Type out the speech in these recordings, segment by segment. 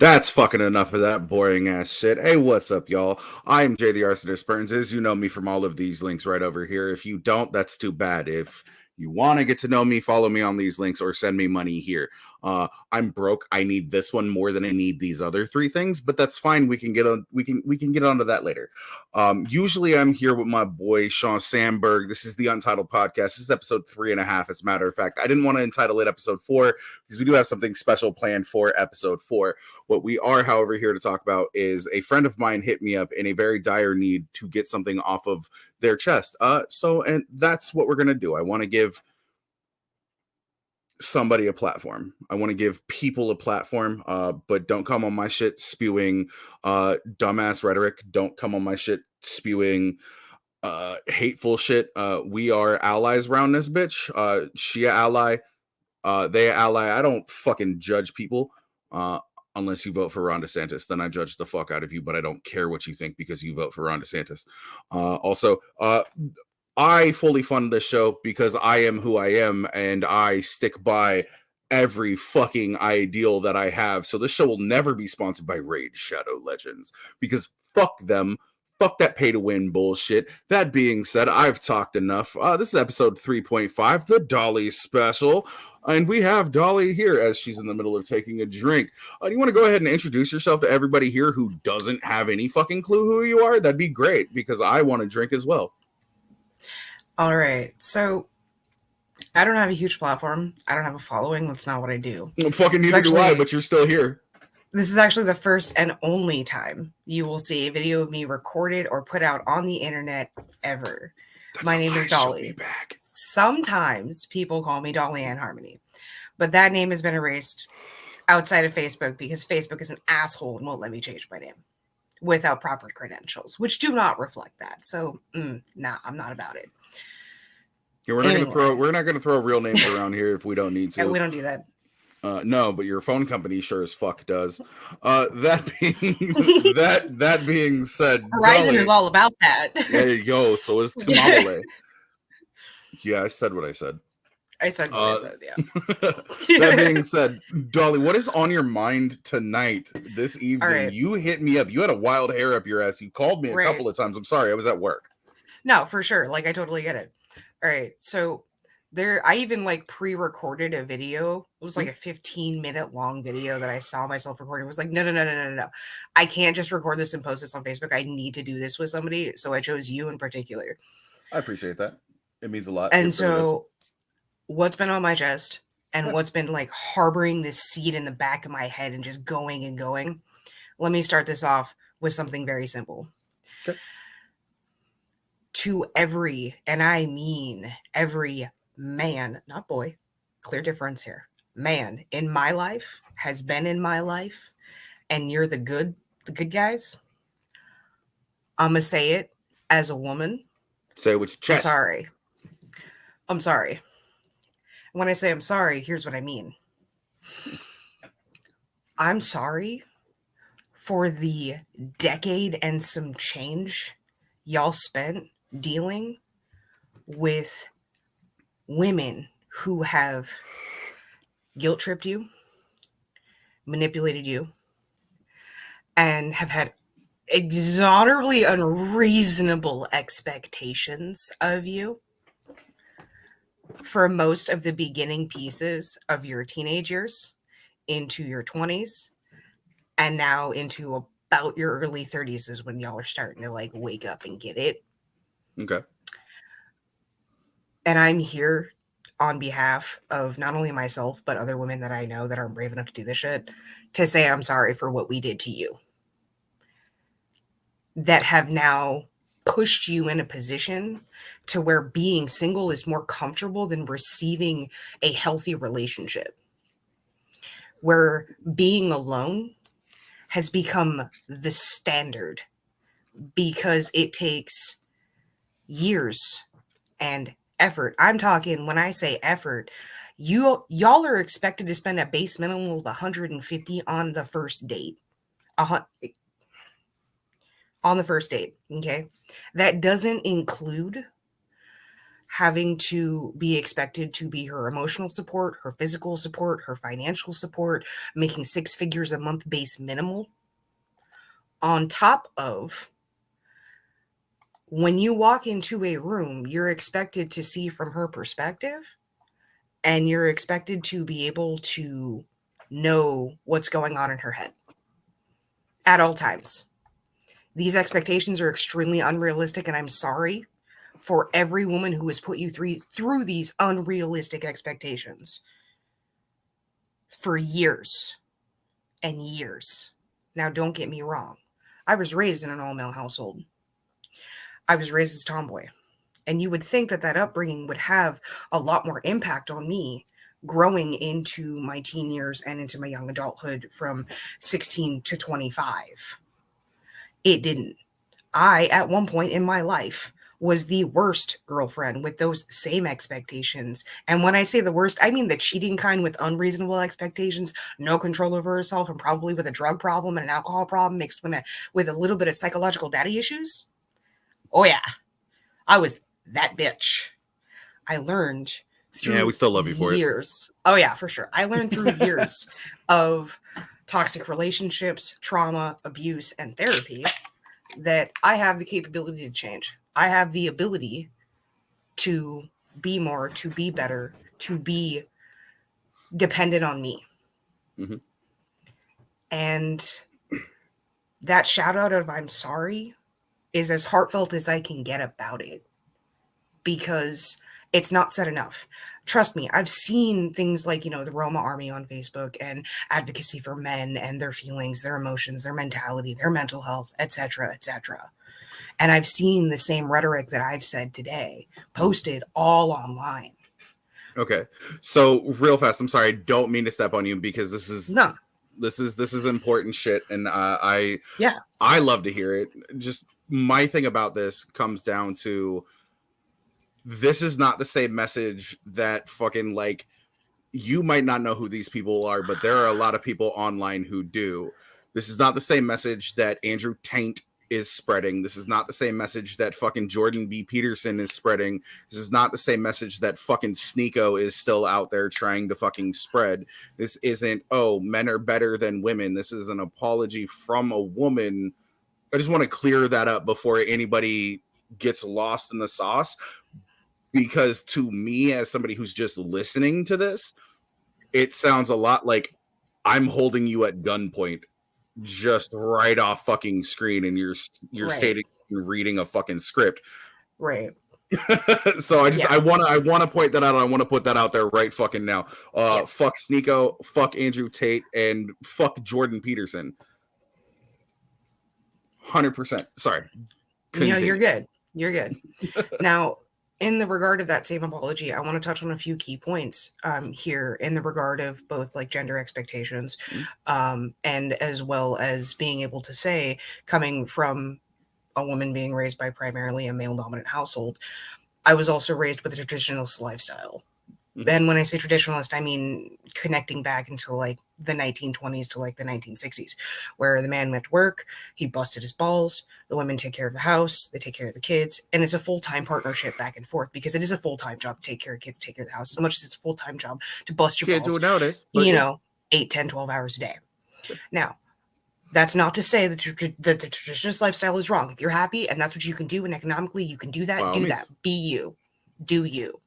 That's fucking enough of that boring ass shit. Hey, what's up, y'all? I'm Jay the Arsonist Burns. You know me from all of these links right over here. If you don't, that's too bad. If you want to get to know me, follow me on these links or send me money here. I'm broke. I need this one more than I need these other three things, but that's fine. We can get on. We can get onto that later. Usually, I'm here with my boy Sean Sandberg. This is the Untitled Podcast. This is episode 3.5. As a matter of fact, I didn't want to entitle it episode 4 because we do have something special planned for episode 4. What we are, however, here to talk about is a friend of mine hit me up in a very dire need to get something off of their chest. And that's what we're gonna do. I want to give somebody a platform. I want to give people a platform, but don't come on my shit spewing dumbass rhetoric. Don't come on my shit spewing hateful shit. We are allies around this bitch. She a ally, they a ally. I don't fucking judge people. Unless you vote for Ron DeSantis, then I judge the fuck out of you, but I don't care what you think because you vote for Ron DeSantis. I fully fund this show because I am who I am and I stick by every fucking ideal that I have. So this show will never be sponsored by Raid Shadow Legends because fuck them. Fuck that pay to win bullshit. That being said, I've talked enough. This is episode 3.5, the Dolly special. And we have Dolly here as she's in the middle of taking a drink. Do you want to go ahead and introduce yourself to everybody here who doesn't have any fucking clue who you are? That'd be great because I want to drink as well. All right. So I don't have a huge platform. I don't have a following. That's not what I do. Well, fucking neither do I, but you're still here. This is actually the first and only time you will see a video of me recorded or put out on the internet ever. My name is Dolly. Sometimes people call me Dolly Ann Harmony, but that name has been erased outside of Facebook because Facebook is an asshole and won't let me change my name without proper credentials, which do not reflect that. So, nah, I'm not about it. Yeah, we're not gonna throw real names around here if we don't need to. And we don't do that. No, but your phone company sure as fuck does. That being said, Verizon Dolly, is all about that. There you go. So is Tamale. Yeah, I said what I said. I said what I said, yeah. That being said, Dolly, what is on your mind tonight, this evening? Right. You hit me up. You had a wild hair up your ass. You called me a couple of times. I'm sorry. I was at work. No, for sure. Like, I totally get it. All right. So I even like pre-recorded a video. It was like a 15-minute long video that I saw myself recording. It was like, no. I can't just record this and post this on Facebook. I need to do this with somebody. So I chose you in particular. I appreciate that. It means a lot. And so what's been on my chest and what's been like harboring this seed in the back of my head and just going and going. Let me start this off with something very simple. Okay. To every, and I mean every man, not boy, clear difference here, man in my life, has been in my life, and you're the good guys, I'm going to say it as a woman. Say it with your chest. I'm sorry. When I say I'm sorry, here's what I mean. I'm sorry for the decade and some change y'all spent dealing with women who have guilt tripped you, manipulated you, and have had exorbitantly unreasonable expectations of you for most of the beginning pieces of your teenage years into your 20s and now into about your early 30s is when y'all are starting to like wake up and get it. Okay. And I'm here on behalf of not only myself, but other women that I know that aren't brave enough to do this shit to say I'm sorry for what we did to you. That have now pushed you in a position to where being single is more comfortable than receiving a healthy relationship. Where being alone has become the standard because it takes years and effort. I'm talking, when I say effort, y'all are expected to spend a base minimum of $150 on the first date. On the first date, okay? That doesn't include having to be expected to be her emotional support, her physical support, her financial support, making 6 figures a month base minimal, on top of when you walk into a room, you're expected to see from her perspective, and you're expected to be able to know what's going on in her head at all times. These expectations are extremely unrealistic, and I'm sorry for every woman who has put you through these unrealistic expectations for years and years. Now, don't get me wrong. I was raised in an all-male household. I was raised as a tomboy. And you would think that that upbringing would have a lot more impact on me growing into my teen years and into my young adulthood from 16 to 25. It didn't. I, at one point in my life, was the worst girlfriend with those same expectations. And when I say the worst, I mean the cheating kind with unreasonable expectations, no control over herself, and probably with a drug problem and an alcohol problem mixed with a little bit of psychological daddy issues. Oh, yeah. I was that bitch. I learned Yeah, we through still love you for it. years. Oh, yeah, for sure. I learned through years of toxic relationships, trauma, abuse, and therapy that I have the capability to change. I have the ability to be more, to be better, to be dependent on me. Mm-hmm. And that shout out of I'm sorry is as heartfelt as I can get about it, because it's not said enough. Trust me, I've seen things like, the Roma Army on Facebook and advocacy for men and their feelings, their emotions, their mentality, their mental health, etc., etc. And I've seen the same rhetoric that I've said today posted all online. Okay. So real fast, I'm sorry, I don't mean to step on you, because this is important shit, and I love to hear it. Just my thing about this comes down to, this is not the same message that fucking, like, you might not know who these people are, but there are a lot of people online who do. This is not the same message that Andrew Taint is spreading. This is not the same message that fucking Jordan B. Peterson is spreading. This is not the same message that fucking Sneeko is still out there trying to fucking spread. This isn't, oh, men are better than women. This is an apology from a woman. I just want to clear that up before anybody gets lost in the sauce, because to me, as somebody who's just listening to this, it sounds a lot like I'm holding you at gunpoint just right off fucking screen, and you're Right. stating you're reading a fucking script. Right. So I want to point that out. I want to put that out there right fucking now. Fuck Sneeko, fuck Andrew Tate, and fuck Jordan Peterson. 100%. Sorry. Continue. You're good. You're good. Now, in the regard of that same apology, I want to touch on a few key points here in the regard of both like gender expectations, and as well as being able to say, coming from a woman being raised by primarily a male dominant household, I was also raised with a traditionalist lifestyle. And when I say traditionalist, I mean connecting back into like the 1920s to like the 1960s, where the man went to work, he busted his balls, the women take care of the house, they take care of the kids, and it's a full-time partnership back and forth, because it is a full-time job to take care of kids, take care of the house, as much as it's a full-time job to bust your balls. Can't do it nowadays. 8, 10, 12 hours a day. Sure. Now, that's not to say that the traditionalist lifestyle is wrong. If you're happy and that's what you can do, and economically you can do that, do that. Be you. Do you.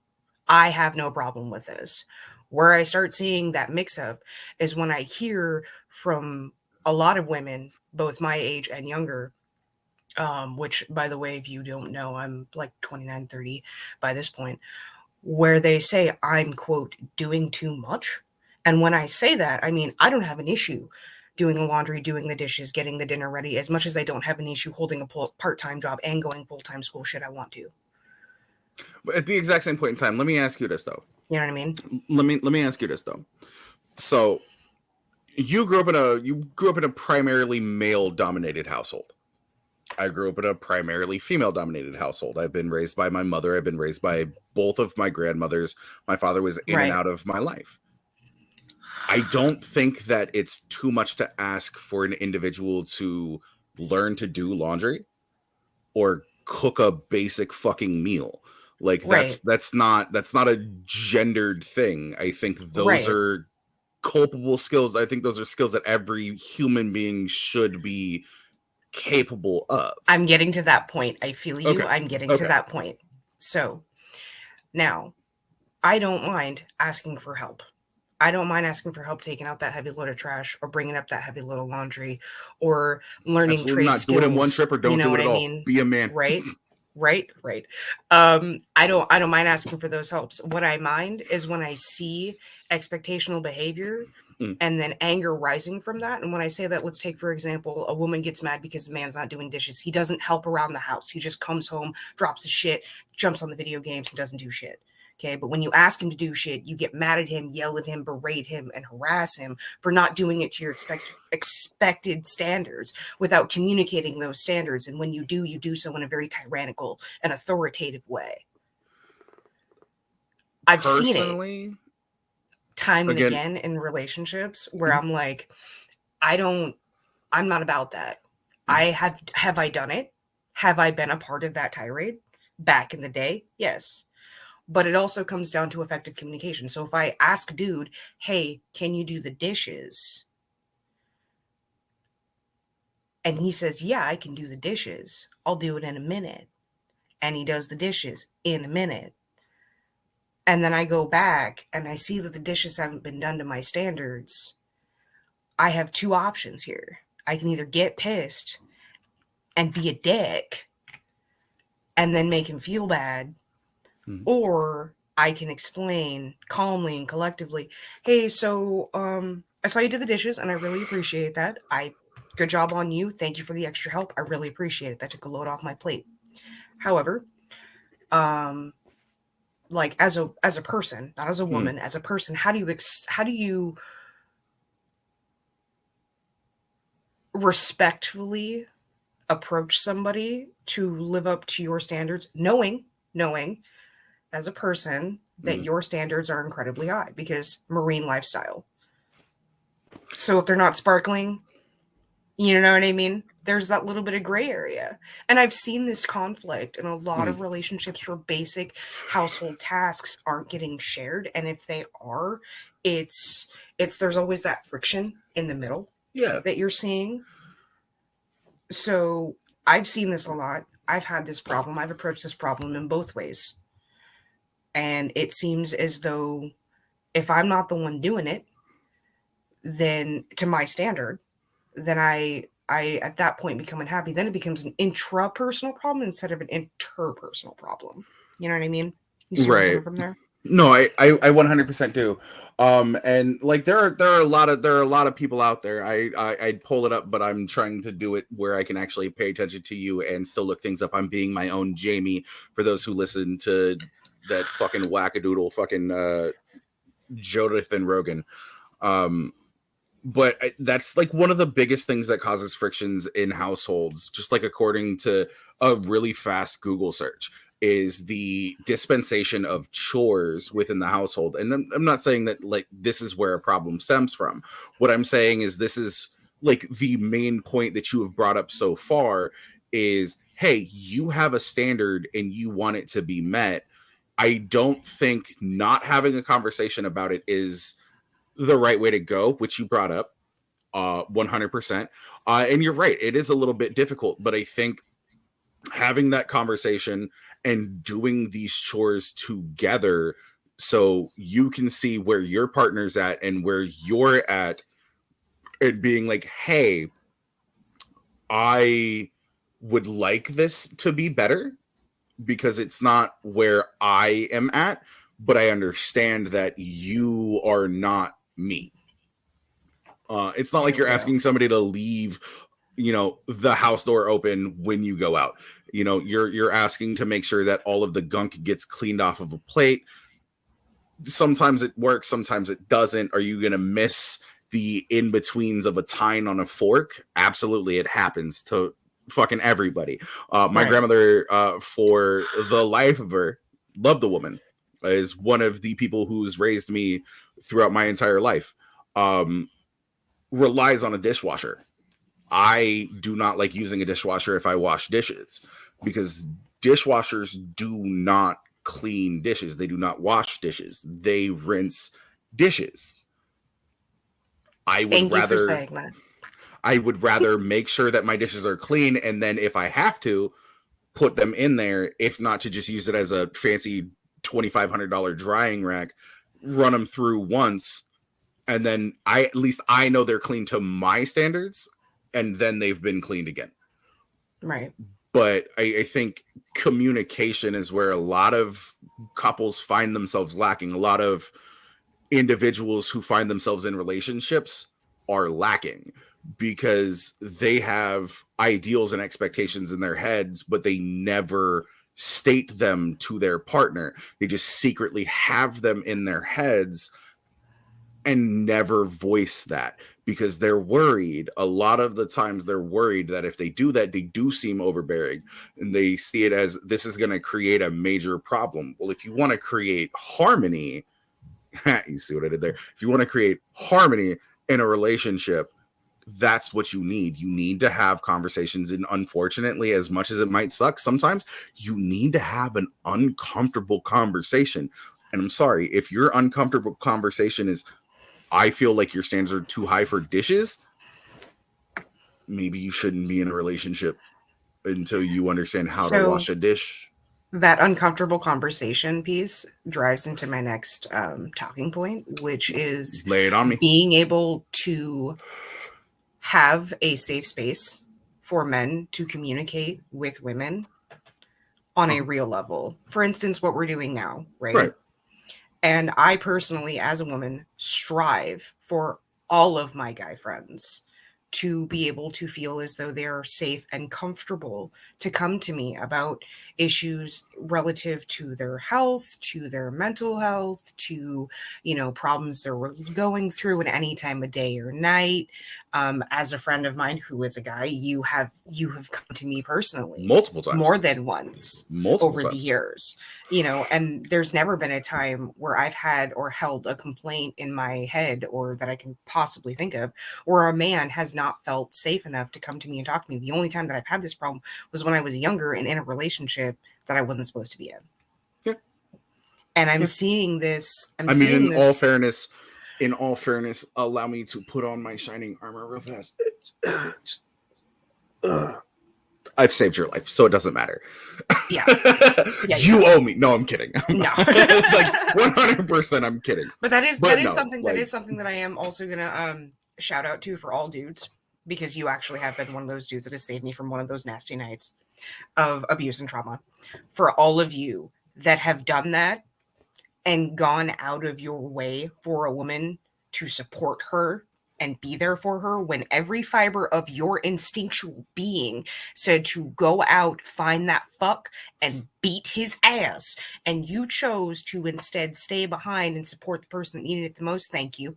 I have no problem with this. Where I start seeing that mix-up is when I hear from a lot of women, both my age and younger, which, by the way, if you don't know, I'm like 29, 30 by this point, where they say I'm, quote, doing too much. And when I say that, I mean, I don't have an issue doing the laundry, doing the dishes, getting the dinner ready, as much as I don't have an issue holding a part-time job and going full-time school should I want to. But at the exact same point in time, let me ask you this though. You know what I mean? Let me ask you this though. So you grew up in a primarily male dominated household. I grew up in a primarily female dominated household. I've been raised by my mother. I've been raised by both of my grandmothers. My father was in and out of my life. I don't think that it's too much to ask for an individual to learn to do laundry or cook a basic fucking meal. Like Right. that's not a gendered thing. I think those Right. are culpable skills. I think those are skills that every human being should be capable of. I'm getting to that point. I feel you. Okay. I'm getting to Okay. that point. So now I don't mind asking for help. I don't mind asking for help taking out that heavy load of trash or bringing up that heavy load of laundry or learning Absolutely trade not. Do it in one skills. trip or You don't know do it what at I all. mean? Be a man. Right? Right? Right. I don't mind asking for those helps. What I mind is when I see expectational behavior Mm. and then anger rising from that. And when I say that, let's take, for example, a woman gets mad because the man's not doing dishes. He doesn't help around the house. He just comes home, drops his shit, jumps on the video games, and doesn't do shit. Okay. But when you ask him to do shit, you get mad at him, yell at him, berate him, and harass him for not doing it to your expected standards without communicating those standards. And when you do so in a very tyrannical and authoritative way. I've seen it Personally, time and again, again in relationships where mhm, I'm like, I'm not about that. mhm. Have I done it? Have I been a part of that tirade back in the day? Yes. But it also comes down to effective communication. So if I ask dude, "Hey, can you do the dishes?" and he says, "Yeah, I can do the dishes. I'll do it in a minute." And he does the dishes in a minute. And then I go back and I see that the dishes haven't been done to my standards. I have two options here. I can either get pissed and be a dick and then make him feel bad, Mhm. or I can explain calmly and collectively, "Hey, so I saw you did the dishes and I really appreciate that. Good job on you. Thank you for the extra help. I really appreciate it. That took a load off my plate. However, um like as a person, not as a Mm. woman, as a person, how do you respectfully approach somebody to live up to your standards, knowing as a person that Mm. your standards are incredibly high because marine lifestyle. So if they're not sparkling, you know what I mean? There's that little bit of gray area. And I've seen this conflict in a lot Mm. of relationships where basic household tasks aren't getting shared. And if they are, it's there's always that friction in the middle Yeah. that you're seeing. So I've seen this a lot. I've had this problem. I've approached this problem in both ways. And it seems as though if I'm not the one doing it, then to my standard, then I at that point become unhappy. Then it becomes an intrapersonal problem instead of an interpersonal problem. You know what I mean? You see where I'm Right. coming from there? No, I 100% do. And like there are a lot of people out there. I'd pull it up, but I'm trying to do it where I can actually pay attention to you and still look things up. I'm being my own Jamie for those who listen to that fucking wackadoodle fucking Jonathan Rogan. Um but that's like one of the biggest things that causes frictions in households, just like according to a really fast Google search, is the dispensation of chores within the household. And I'm not saying that like this is where a problem stems from. What I'm saying is this is like the main point that you have brought up so far is, hey, you have a standard and you want it to be met. I don't think not having a conversation about it is the right way to go, which you brought up 100%. And you're right, it is a little bit difficult, but I think having that conversation and doing these chores together so you can see where your partner's at and where you're at, and being like, hey, I would like this to be better because it's not where I am at, but I understand that you are not me. It's not like There we you're go. asking somebody to leave, the house door open when you go out. You're asking to make sure that all of the gunk gets cleaned off of a plate. Sometimes it works, sometimes it doesn't. Are you gonna miss the in betweens of a tine on a fork? Absolutely, it happens to fucking everybody. My Right. grandmother, for the life of her, loved the woman. Is one of the people who's raised me throughout my entire life. Relies on a dishwasher. I do not like using a dishwasher if I wash dishes because dishwashers do not clean dishes. They do not wash dishes. They rinse dishes. Thank you for saying that. I would rather make sure that my dishes are clean, and then if I have to, put them in there, if not to just use it as a fancy $2,500 drying rack, run them through once, and then at least I know they're clean to my standards, and then they've been cleaned again. Right. But I think communication is where a lot of couples find themselves lacking. A lot of individuals who find themselves in relationships are lacking because they have ideals and expectations in their heads, but they never state them to their partner. They just secretly have them in their heads and never voice that because they're worried. A lot of the times they're worried that if they do that, they do seem overbearing, and they see it as this is going to create a major problem. Well, if you want to create harmony, you see what I did there? If you want to create harmony in a relationship, that's what you need. You need to have conversations, and unfortunately, as much as it might suck, sometimes you need to have an uncomfortable conversation. And I'm sorry, if your uncomfortable conversation is, I feel like your standards are too high for dishes, maybe you shouldn't be in a relationship until you understand how to wash a dish. That uncomfortable conversation piece drives into my next talking point, which is lay it on me. Being able to have a safe space for men to communicate with women on a real level. For instance, what we're doing now, right? And I personally, as a woman, strive for all of my guy friends to be able to feel as though they're safe and comfortable to come to me about issues relative to their health, to their mental health, to, problems they're going through at any time of day or night. As a friend of mine who is a guy, you have come to me personally multiple times, more than once, over the years, and there's never been a time where I've had or held a complaint in my head or that I can possibly think of where a man has not felt safe enough to come to me and talk to me. The only time that I've had this problem was when I was younger and in a relationship that I wasn't supposed to be in. Yeah. And I'm seeing this. In all fairness, allow me to put on my shining armor real fast. I've saved your life, so it doesn't matter. Yeah. You owe me. No, I'm kidding. No. Like 100%, I'm kidding. But that is something that I am also gonna shout out to for all dudes, because you actually have been one of those dudes that has saved me from one of those nasty nights of abuse and trauma. For all of you that have done that and gone out of your way for a woman to support her and be there for her when every fiber of your instinctual being said to go out, find that fuck, and beat his ass, and you chose to instead stay behind and support the person that needed it the most. Thank you.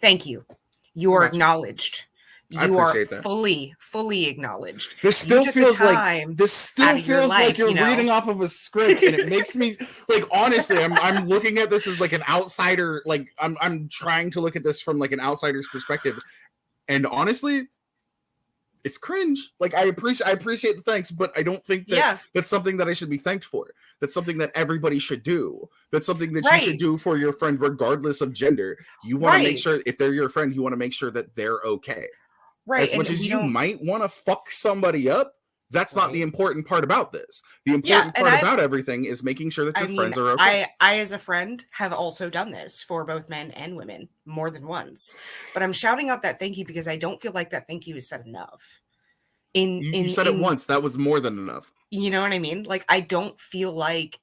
Thank you. You are acknowledged. You are fully acknowledged. This still feels like you're reading off of a script, and it makes me like, honestly, I'm looking at this as like an outsider. Like I'm trying to look at this from like an outsider's perspective, and honestly, it's cringe. Like I appreciate the thanks, but I don't think that that's something that I should be thanked for. That's something that everybody should do. That's something that you should do for your friend, regardless of gender. You want to make sure, if they're your friend, you want to make sure that they're okay. Right. As much as you might want to fuck somebody up, that's not the important part about this. The important part about everything is making sure that your friends are okay. I, as a friend, have also done this for both men and women more than once. But I'm shouting out that thank you because I don't feel like that thank you is said enough. You said it once. That was more than enough. You know what I mean? Like, I don't feel like,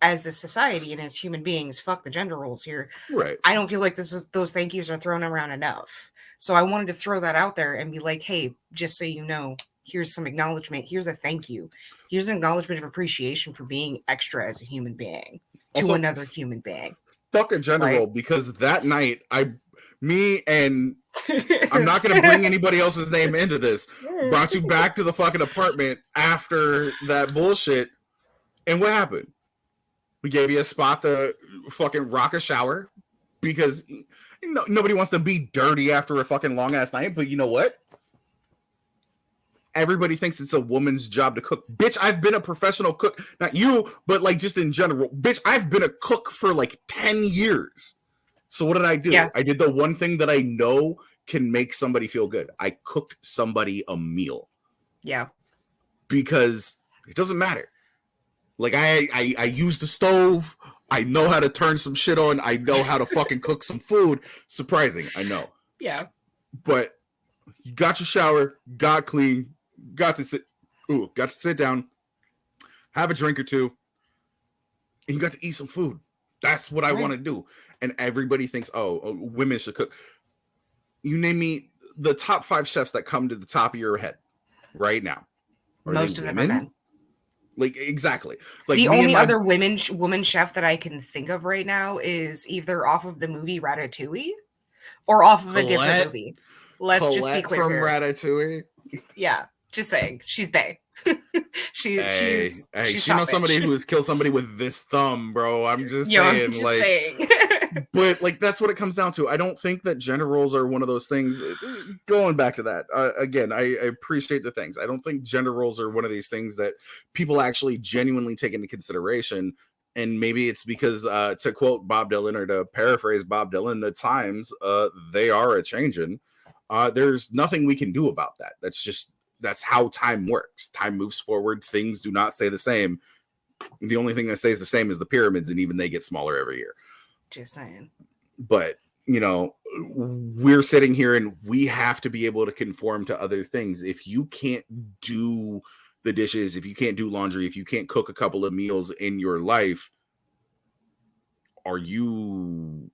as a society and as human beings, fuck the gender roles here. Right. I don't feel like those thank yous are thrown around enough. So I wanted to throw that out there and be like, hey, just so you know, here's some acknowledgement. Here's a thank you. Here's an acknowledgement of appreciation for being extra as a human being to another human being. Fuck a gender role, because that night, I'm not going to bring anybody else's name into this, brought you back to the fucking apartment after that bullshit. And what happened? We gave you a spot to fucking rock a shower because nobody wants to be dirty after a fucking long ass night. But you know what? everybody thinks it's a woman's job to cook. Bitch, I've been a professional cook. Not you, but like just in general. Bitch, I've been a cook for like 10 years. So what did I do? Yeah. I did the one thing that I know can make somebody feel good. I cooked somebody a meal. Yeah. Because it doesn't matter. Like I use the stove. I know how to turn some shit on. I know how to fucking cook some food. Surprising, I know. Yeah. But you got your shower, got clean, got to sit down, have a drink or two, and you got to eat some food. That's what I want to do. And everybody thinks, oh, women should cook. You name me the top 5 chefs that come to the top of your head right now. Most of them are men. Like, exactly. Like, the only other woman chef that I can think of right now is either off of the movie Ratatouille or off of a different movie. Let's just be clear from here. Ratatouille. Yeah, just saying. She's bae. She's she knows somebody who has killed somebody with this thumb, bro. I'm just saying. I'm just saying. But like, that's what it comes down to. I don't think that gender roles are one of those things. Going back to that again, I appreciate the things. I don't think gender roles are one of these things that people actually genuinely take into consideration. And maybe it's because, to quote Bob Dylan, or to paraphrase Bob Dylan, the times they are a changing. There's nothing we can do about that. That's how time works. Time moves forward. Things do not stay the same. The only thing that stays the same is the pyramids, and even they get smaller every year. Just saying. But, you know, we're sitting here and we have to be able to conform to other things. If you can't do the dishes, if you can't do laundry, if you can't cook a couple of meals in your life, are you...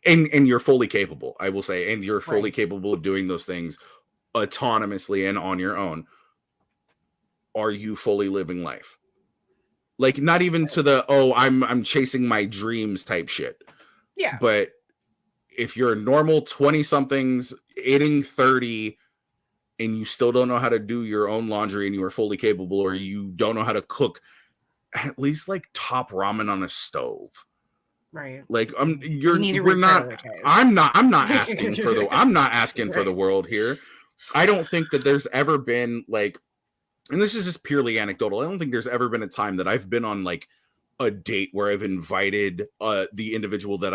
And you're fully capable, I will say, and you're fully capable of doing those things autonomously and on your own. Are you fully living life? Like, not even to the, I'm chasing my dreams type shit. Yeah. But if you're a normal 20-somethings hitting 30 and you still don't know how to do your own laundry and you are fully capable, or you don't know how to cook at least like top ramen on a stove. Right. Like, I'm not asking for I'm not asking for the world here. I don't think that there's ever been like, and this is just purely anecdotal, I don't think there's ever been a time that I've been on like a date where I've invited the individual that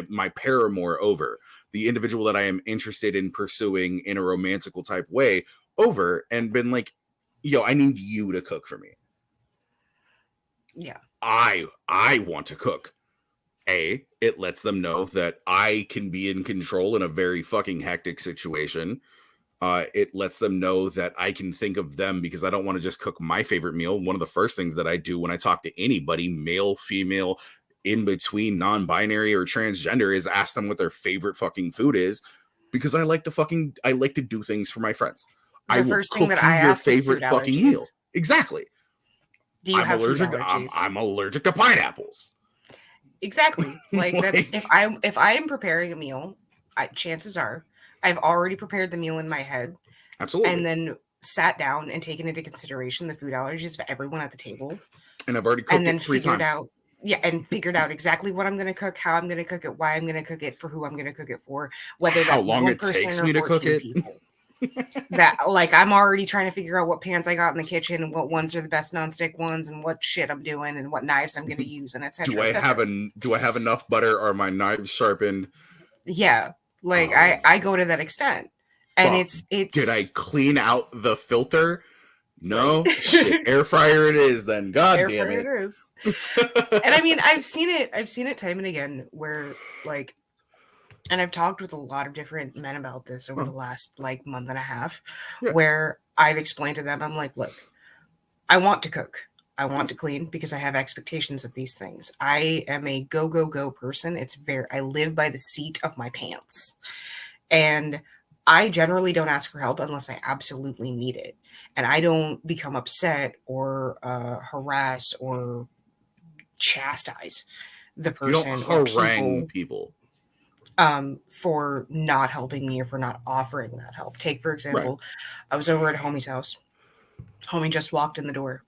my paramour over, the individual that I am interested in pursuing in a romantical type way over, and been like, yo, I need you to cook for me. Yeah. I want to cook. It lets them know that I can be in control in a very fucking hectic situation. It lets them know that I can think of them, because I don't want to just cook my favorite meal. One of the first things that I do when I talk to anybody, male, female, in between, non-binary or transgender, is ask them what their favorite fucking food is, because I like to do things for my friends. The first thing that I ask is food fucking meal. Exactly. Do you have food allergies? I'm allergic to pineapples. Exactly. Like, that's if I am preparing a meal, chances are I've already prepared the meal in my head. Absolutely. And then sat down and taken into consideration the food allergies of everyone at the table. And I've already cooked it 3 times. Figured out exactly what I'm going to cook, how I'm going to cook it, why I'm going to cook it, for who I'm going to cook it for, whether how long it takes me to cook it. That, like, I'm already trying to figure out what pans I got in the kitchen and what ones are the best nonstick ones and what shit I'm doing and what knives I'm going to use, and etc. Do I have enough butter? Are my knives sharpened? Yeah, like I go to that extent, and it's. Did I clean out the filter? No, shit, air fryer it is. Then, God damn it, it is. And I mean, I've seen it time and again where, like. And I've talked with a lot of different men about this over the last like month and a half, where I've explained to them, I'm like, look, I want to cook. I want to clean because I have expectations of these things. I am a go, go, go person. I live by the seat of my pants. And I generally don't ask for help unless I absolutely need it. And I don't become upset or harass or chastise the person. You don't harangue people. For not helping me or for not offering that help. Take, for example, I was over at homie's house. Homie just walked in the door.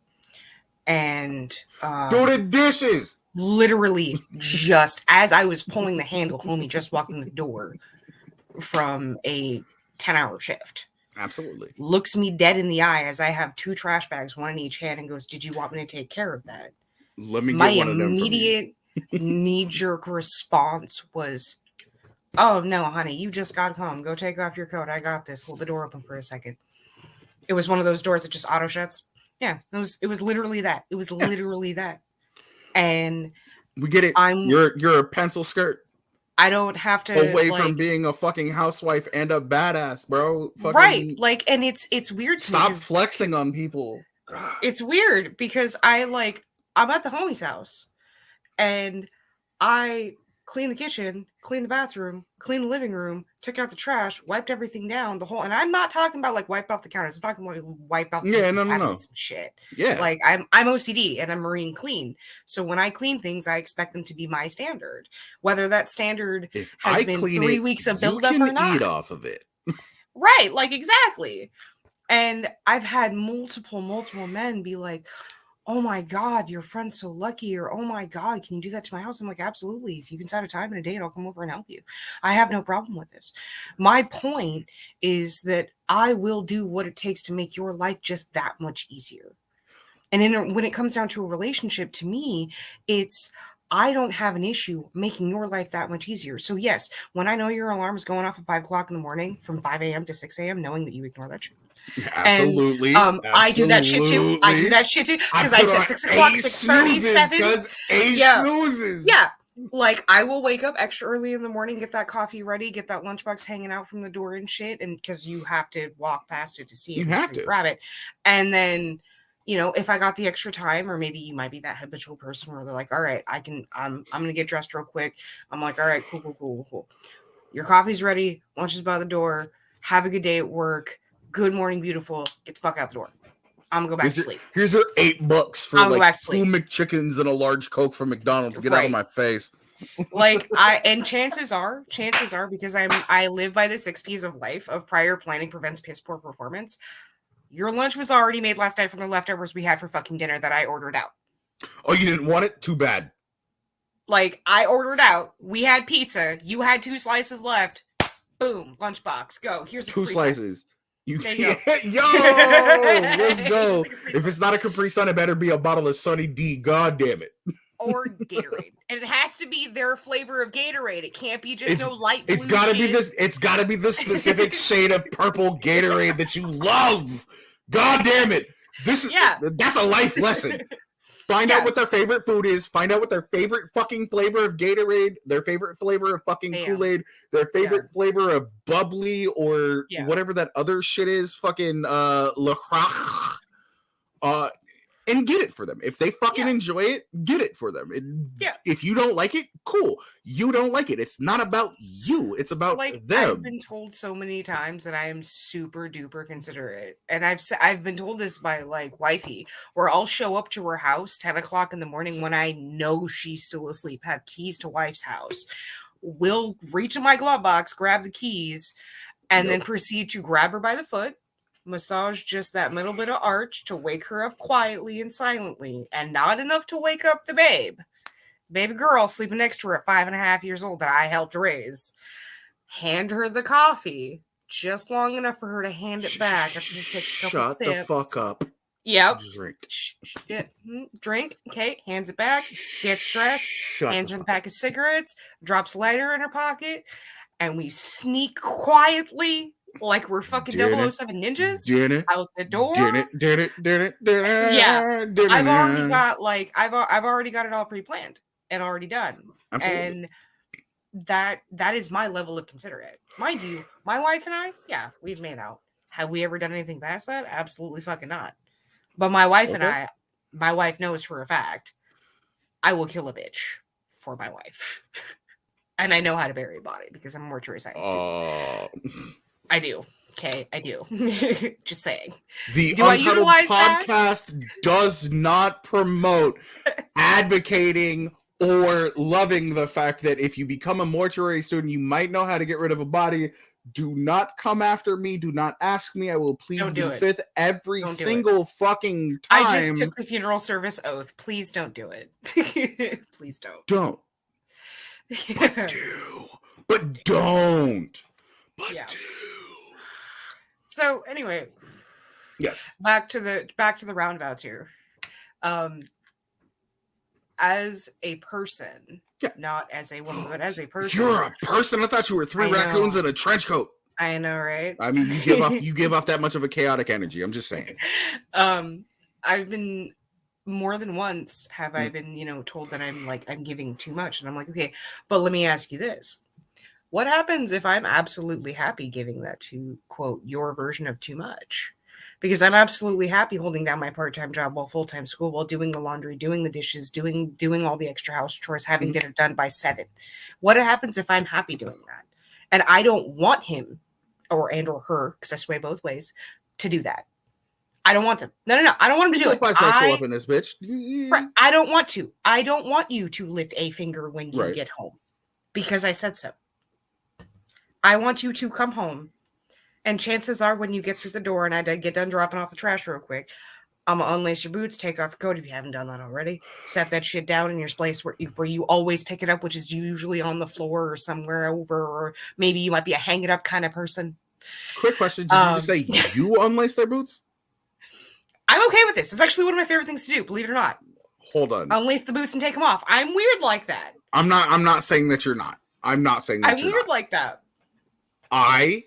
And do the dishes. Literally, just as I was pulling the handle, homie just walked in the door from a 10-hour shift. Absolutely. looks me dead in the eye as I have 2 trash bags, one in each hand, and goes, "Did you want me to take care of that?" Let me My get one of them from you. immediate knee-jerk response was, "Oh, no, honey, you just got home. Go take off your coat. I got this. Hold the door open for a second." It was one of those doors that just auto shuts. Yeah, it was literally that. It was literally that. And We get it. I'm You're a pencil skirt I don't have to, away from like, being a fucking housewife and a badass, bro. right, Fucking like, and it's weird to me stop because flexing on people. God. it's weird because I'm at the homie's house and I cleaned the kitchen, cleaned the bathroom, cleaned the living room, took out the trash, wiped everything down, the whole, and I'm not talking about like wipe off the counters. I'm talking like wipe off the Yeah, kitchen no. cabinets and shit. Yeah. Like I'm OCD and I'm marine clean. So when I clean things, I expect them to be my standard. Whether that standard If has I been clean 3 it, weeks of you buildup can or not. eat off of it. Right, like exactly. And I've had multiple men be like, "Oh my God, your friend's so lucky," or "Oh my God, can you do that to my house?" I'm like, "Absolutely. If you can set a time and a date, I'll come over and help you. I have no problem with this." My point is that I will do what it takes to make your life just that much easier. And when it comes down to a relationship, to me, it's I don't have an issue making your life that much easier. So yes, when I know your alarm is going off at 5 o'clock in the morning from 5 a.m. to 6 a.m., knowing that you ignore that shit. And Absolutely. I do that shit too. I do Absolutely. that shit too I because I put said on 6 o'clock, 6:30, snoozes 7. because Yeah, snoozes. yeah. Like I will wake up extra early in the morning, get that coffee ready, get that lunchbox hanging out from the door and shit, and because you have to walk past it to see You it, make have sure you to. grab it, and then. If I got the extra time, or maybe you might be that habitual person where they're like, "All right, I can, I'm gonna get dressed real quick." I'm like, "All right, cool. Your coffee's ready, lunch is by the door. Have a good day at work. Good morning, beautiful. Get the fuck out the door. I'm gonna go back to sleep. Here's your $8 for I'm gonna go like back to 2 sleep." McChickens and a large Coke from McDonald's. Get out of Right. my face. Like chances are, because I live by the 6 P's of life of prior planning prevents piss poor performance. Your lunch was already made last night from the leftovers we had for fucking dinner that I ordered out. Oh, you didn't want it? Too bad. Like I ordered out. We had pizza. You had 2 slices left. Boom, lunchbox. Go. Here's 2 slices. There you go. Yo, let's go. If it's not a Capri Sun, it better be a bottle of Sunny D. God damn it. Or Gatorade, and it has to be their flavor of Gatorade. It can't be just no light blue. It's gotta shit. be this. It's gotta be the specific shade of purple Gatorade that you love. God damn it! That's a life lesson. Find out what their favorite food is. Find out what their favorite fucking flavor of Gatorade, their favorite flavor of fucking Kool-Aid, their favorite flavor of bubbly or whatever that other shit is. Fucking La Croix. And get it for them. If they fucking enjoy it, get it for them. If you don't like it, cool. You don't like it. It's not about you. It's about them. I've been told so many times that I am super duper considerate, and I've been told this by like wifey, where I'll show up to her house 10 o'clock in the morning when I know she's still asleep, have keys to wife's house, will reach in my glove box, grab the keys, and then proceed to grab her by the foot, massage just that little bit of arch to wake her up quietly and silently, and not enough to wake up the baby girl sleeping next to her at 5.5 years old that I helped raise. Hand her the coffee just long enough for her to hand it back after she takes a couple sips. Shut the fuck up. Yep. Drink. Drink. Okay. Hands it back. Gets dressed. Hands her the pack of cigarettes. Drops lighter in her pocket. And we sneak quietly like we're fucking 007 ninjas out the door. Yeah. I've already got it all pre-planned and already done. Absolutely. And that is my level of considerate. Mind you, my wife and I, we've made out. Have we ever done anything past that? Absolutely fucking not. But my wife and I, my wife knows for a fact, I will kill a bitch for my wife. And I know how to bury a body because I'm a mortuary science student. I do. Okay, I do. Just saying. The Untitled Podcast does not promote advocating or loving the fact that if you become a mortuary student, you might know how to get rid of a body. Do not come after me. Do not ask me. I will plead the fifth every single fucking time. I just took the funeral service oath. Please don't do it. Please don't. Don't. But do. But don't. But do. So anyway, Yes. back to the roundabouts here. As a person, Yeah. not as a woman, but as a person. You're a person. I thought you were three raccoons in a trench coat. I know, right? I mean, you give off that much of a chaotic energy. I'm just saying. I've been more than once have I been, told that I'm giving too much, and I'm like, okay, but let me ask you this: what happens if I'm absolutely happy giving that to, quote, your version of too much? Because I'm absolutely happy holding down my part-time job while full-time school, while doing the laundry, doing the dishes, doing all the extra house chores, having dinner done by 7. What happens if I'm happy doing that? And I don't want him or her, because I sway both ways, to do that. I don't want them. No. I don't want him to do it. Bisexual up in this bitch. Right, I don't want to. I don't want you to lift a finger when you Right. get home, because I said so. I want you to come home, and chances are when you get through the door and I get done dropping off the trash real quick, I'm going to unlace your boots, take off your coat if you haven't done that already, set that shit down in your place where you always pick it up, which is usually on the floor or somewhere over, or maybe you might be a hang it up kind of person. Quick question. Did you just say you unlace their boots? I'm okay with this. It's actually one of my favorite things to do, believe it or not. Hold on. Unlace the boots and take them off. I'm weird like that. I'm not saying that you're not. I'm not saying that I'm weird like that. I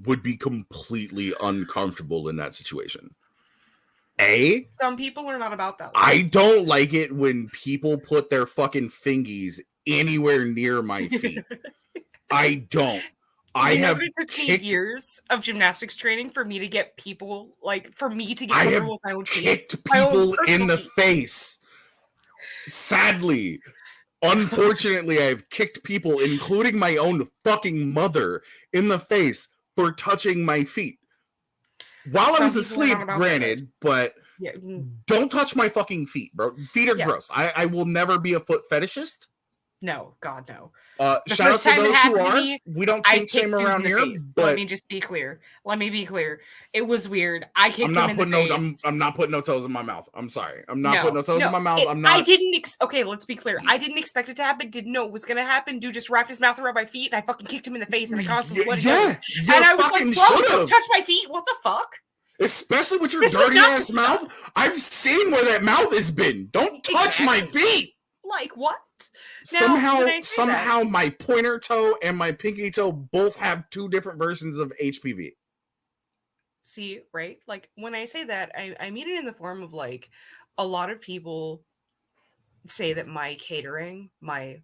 would be completely uncomfortable in that situation. Some people are not about that. I don't like it when people put their fucking fingies anywhere near my feet. I don't. I have it took me years of gymnastics training for me to get people, for me to get comfortable with my own feet. Kicked people in the face. Sadly. Unfortunately, I've kicked people, including my own fucking mother, in the face for touching my feet. While I was asleep, granted, but don't touch my fucking feet, bro. Feet are gross. I will never be a foot fetishist. No, God, no. Shout out to those who are. We don't kink shame around here, but let me just be clear. It was weird. I kicked him in the face. I'm not putting no toes in my mouth. I'm sorry. I'm not putting no toes in my mouth. I'm not. I didn't. Okay, let's be clear. I didn't expect it to happen. Didn't know it was going to happen. Dude just wrapped his mouth around my feet, and I fucking kicked him in the face, and I caused him bloody nose. And I was like, bro, don't touch my feet. What the fuck? Especially with your dirty ass mouth. I've seen where that mouth has been. Don't touch my feet. Like what? Somehow my pointer toe and my pinky toe both have 2 different versions of HPV. See, right? Like when I say that, I mean it in the form of a lot of people say that my catering, my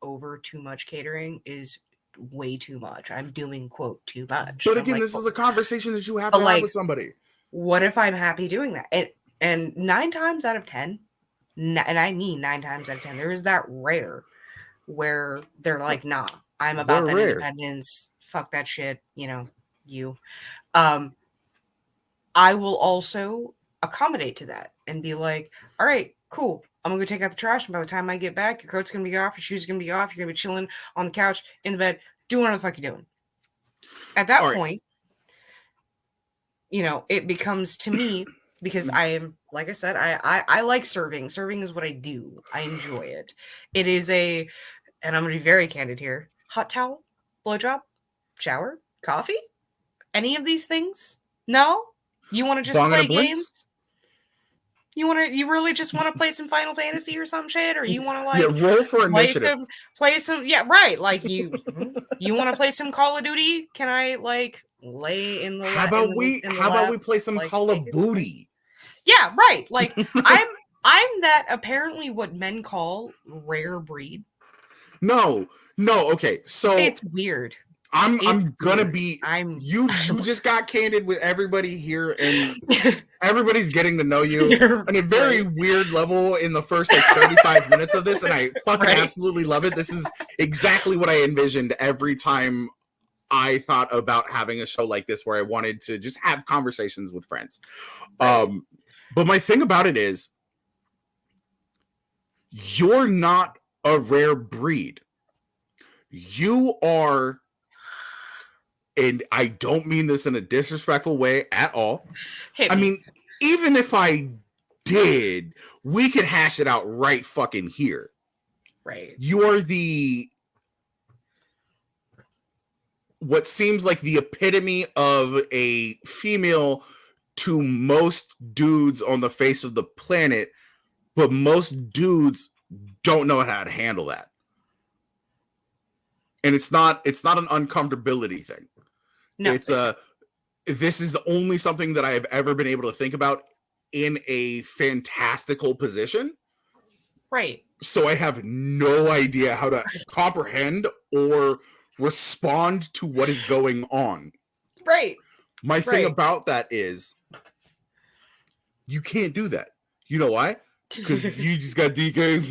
over too much catering is way too much. I'm doing, quote, too much. But again, this is a conversation that you have to have with somebody. What if I'm happy doing that? And 9 times out of 10, and I mean 9 times out of 10, there is that rare where they're like, nah, I'm about that independence. Fuck that shit. You. I will also accommodate to that and be like, all right, cool. I'm going to go take out the trash. And by the time I get back, your coat's going to be off. Your shoes are going to be off. You're going to be chilling on the couch, in the bed, doing whatever the fuck you're doing. At that point, it becomes to me, because I am, like I said, I like serving. Serving is what I do. I enjoy it. It is and I'm going to be very candid here, hot towel, blowjob, shower, coffee, any of these things? No? You want to just play games? You really just want to play some Final Fantasy or some shit? Or you want to roll for initiative. Play some, right. Like you want to play some Call of Duty? Can I lay in the How about we play some Call of Booty? Yeah, right. Like I'm that apparently what men call rare breed. No. Okay. So it's weird. You just got candid with everybody here, and everybody's getting to know you on a very weird level in the first 35 minutes of this, and I fucking absolutely love it. This is exactly what I envisioned every time I thought about having a show like this, where I wanted to just have conversations with friends. But my thing about it is, you're not a rare breed. You are, and I don't mean this in a disrespectful way at all. I mean, even if I did, we could hash it out right fucking here. Right. You're the what seems like the epitome of a female to most dudes on the face of the planet, but most dudes don't know how to handle that. And it's not an uncomfortability thing. No, it's this is only something that I have ever been able to think about in a fantastical position. Right. So I have no idea how to comprehend or respond to what is going on. Right. My thing about that is you can't do that. You know why? Because you just got DK.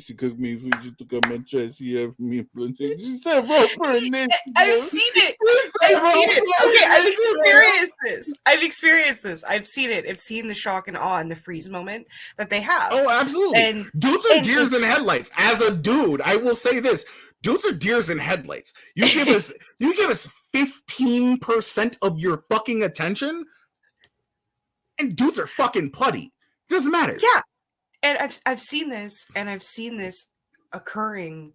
She cooked me food. She took out my chest. She have me. She said, "Bro, for this." I've seen it. I've seen it. Okay, I've experienced this. I've seen it. I've seen the shock and awe and the freeze moment that they have. Oh, absolutely. And dudes are deers in headlights. As a dude, I will say this: dudes are deers in headlights. You give us 15% of your fucking attention. And dudes are fucking putty. It doesn't matter. Yeah. And I've seen this, and I've seen this occurring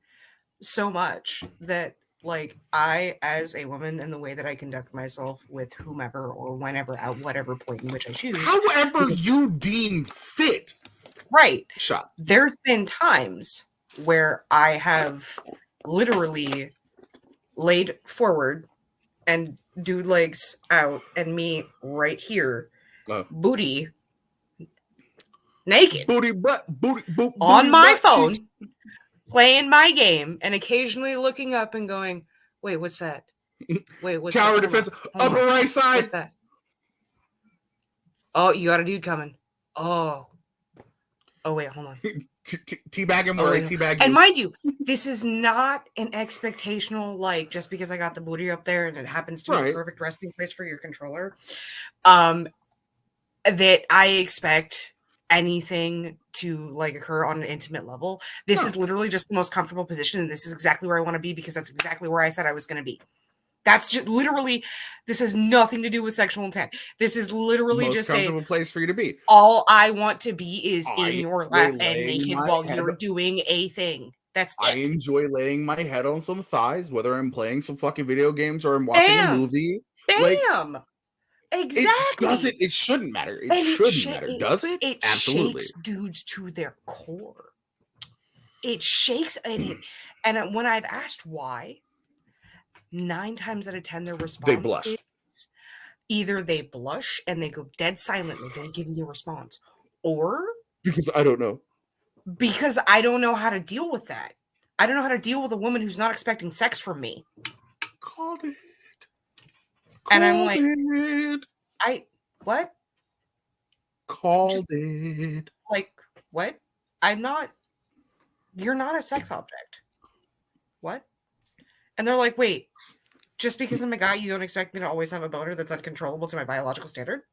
so much that, like, I, as a woman, and the way that I conduct myself with whomever or whenever at whatever point in which I choose. However you deem fit. Right. Shot. There's been times where I have literally laid forward and dude legs out and me right here. Booty naked booty on my phone cheeks. Playing my game and occasionally looking up and going, wait, what's that? Wait, what's tower that? defense upper right side? What's that? Oh, you got a dude coming. Oh wait, hold on. Teabag him or teabag. And mind you, this is not an expectational, like, just because I got the booty up there and it happens to be the perfect resting place for your controller. That I expect anything to, like, occur on an intimate level. This is literally just the most comfortable position, and this is exactly where I want to be because that's exactly where I said I was going to be. That's just literally, this has nothing to do with sexual intent. This is literally most just comfortable place for you to be. All I want to be is in your lap and naked while you're doing a thing. That's it. I enjoy laying my head on some thighs, whether I'm playing some fucking video games or I'm watching a movie. Bam! Like, exactly. It shouldn't matter. It shouldn't matter. Does it? It absolutely shakes dudes to their core. It shakes and when I've asked why, 9 times out of 10 their response they blush. Is either they blush and they go dead silent, they don't give me a response, or because I don't know. Because I don't know how to deal with that. I don't know how to deal with a woman who's not expecting sex from me. Called it. And I'm like, what? Called it. Like, what? You're not a sex object. What? And they're like, wait, just because I'm a guy, you don't expect me to always have a boner that's uncontrollable to my biological standard?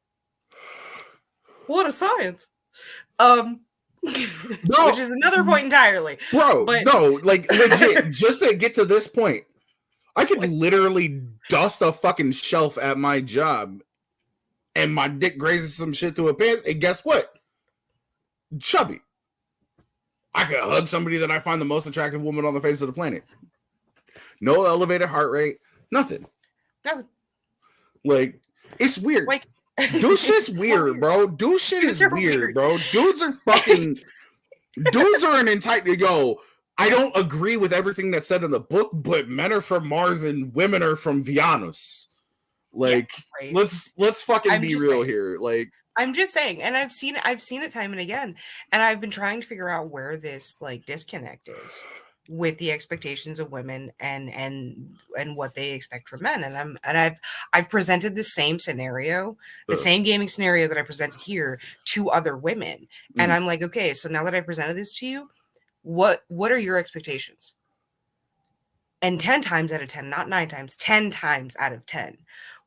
What a science. No. Which is another point entirely. Bro, no, like, legit, just to get to this point, I could literally dust a fucking shelf at my job and my dick grazes some shit to a pants, and guess what? Chubby. I could hug somebody that I find the most attractive woman on the face of the planet. No elevated heart rate, nothing. Like, it's weird. Like, dude shit's weird, bro. Dude shit is weird, bro. Dudes are fucking dudes are an entire I don't agree with everything that's said in the book, but men are from Mars and women are from Venus. Like, yeah, right. let's fucking be real here. Like, I'm just saying, and I've seen it time and again, and I've been trying to figure out where this, like, disconnect is with the expectations of women and what they expect from men. And I've presented the same scenario, the same gaming scenario that I presented here to other women. And I'm like, okay, so now that I presented this to you, what are your expectations? And 10 times out of 10, not 9 times, 10 times out of 10.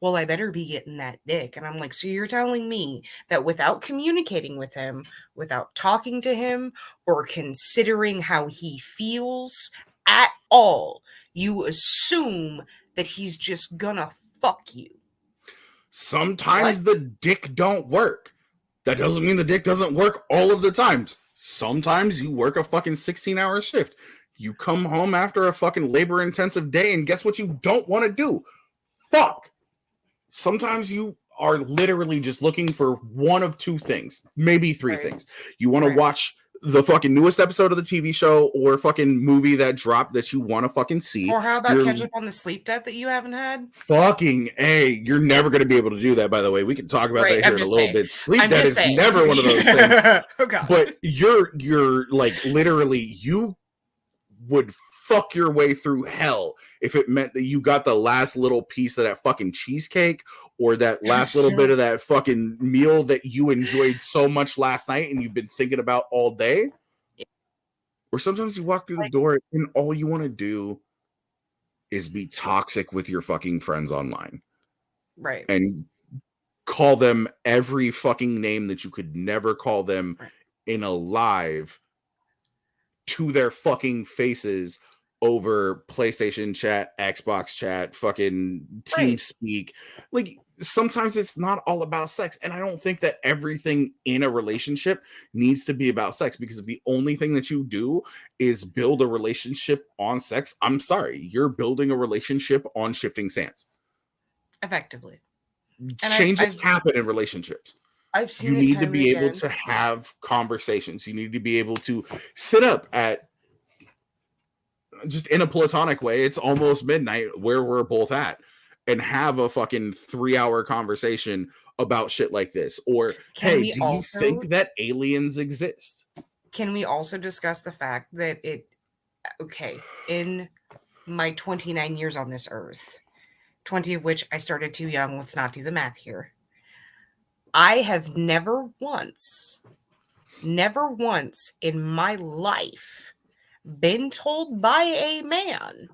Well, I better be getting that dick. And I'm like, so you're telling me that without communicating with him, without talking to him, or considering how he feels at all, you assume that he's just gonna fuck you? Sometimes the dick don't work. That doesn't mean the dick doesn't work all of the times. Sometimes you work a fucking 16-hour shift. You come home after a fucking labor intensive day, and guess what you don't want to do? Fuck. Sometimes you are literally just looking for one of two things, maybe three things. You want to watch the fucking newest episode of the TV show or fucking movie that dropped that you want to fucking see. Or how about catch up on the sleep debt that you haven't had? Fucking A. You're never going to be able to do that, by the way. We can talk about that here in a little bit. Sleep debt is never one of those things. Oh, God. But you're like literally, you would fuck your way through hell if it meant that you got the last little piece of that fucking cheesecake or that last little bit of that fucking meal that you enjoyed so much last night and you've been thinking about all day. Or sometimes you walk through the door and all you want to do is be toxic with your fucking friends online. Right. And call them every fucking name that you could never call them in a live to their fucking faces over PlayStation chat, Xbox chat, fucking TeamSpeak. Like, sometimes it's not all about sex. And I don't think that everything in a relationship needs to be about sex, because if the only thing that you do is build a relationship on sex, I'm sorry, you're building a relationship on shifting sands. Effectively. Changes happen in relationships. I've seen you need to be able to have conversations. You need to be able to sit up at, just in a platonic way, it's almost midnight where we're both at, and have a fucking 3-hour conversation about shit like this. Or, hey, do you think that aliens exist? Can we also discuss the fact that in my 29 years on this earth, 20 of which I started too young, let's not do the math here, I have never once in my life been told by a man,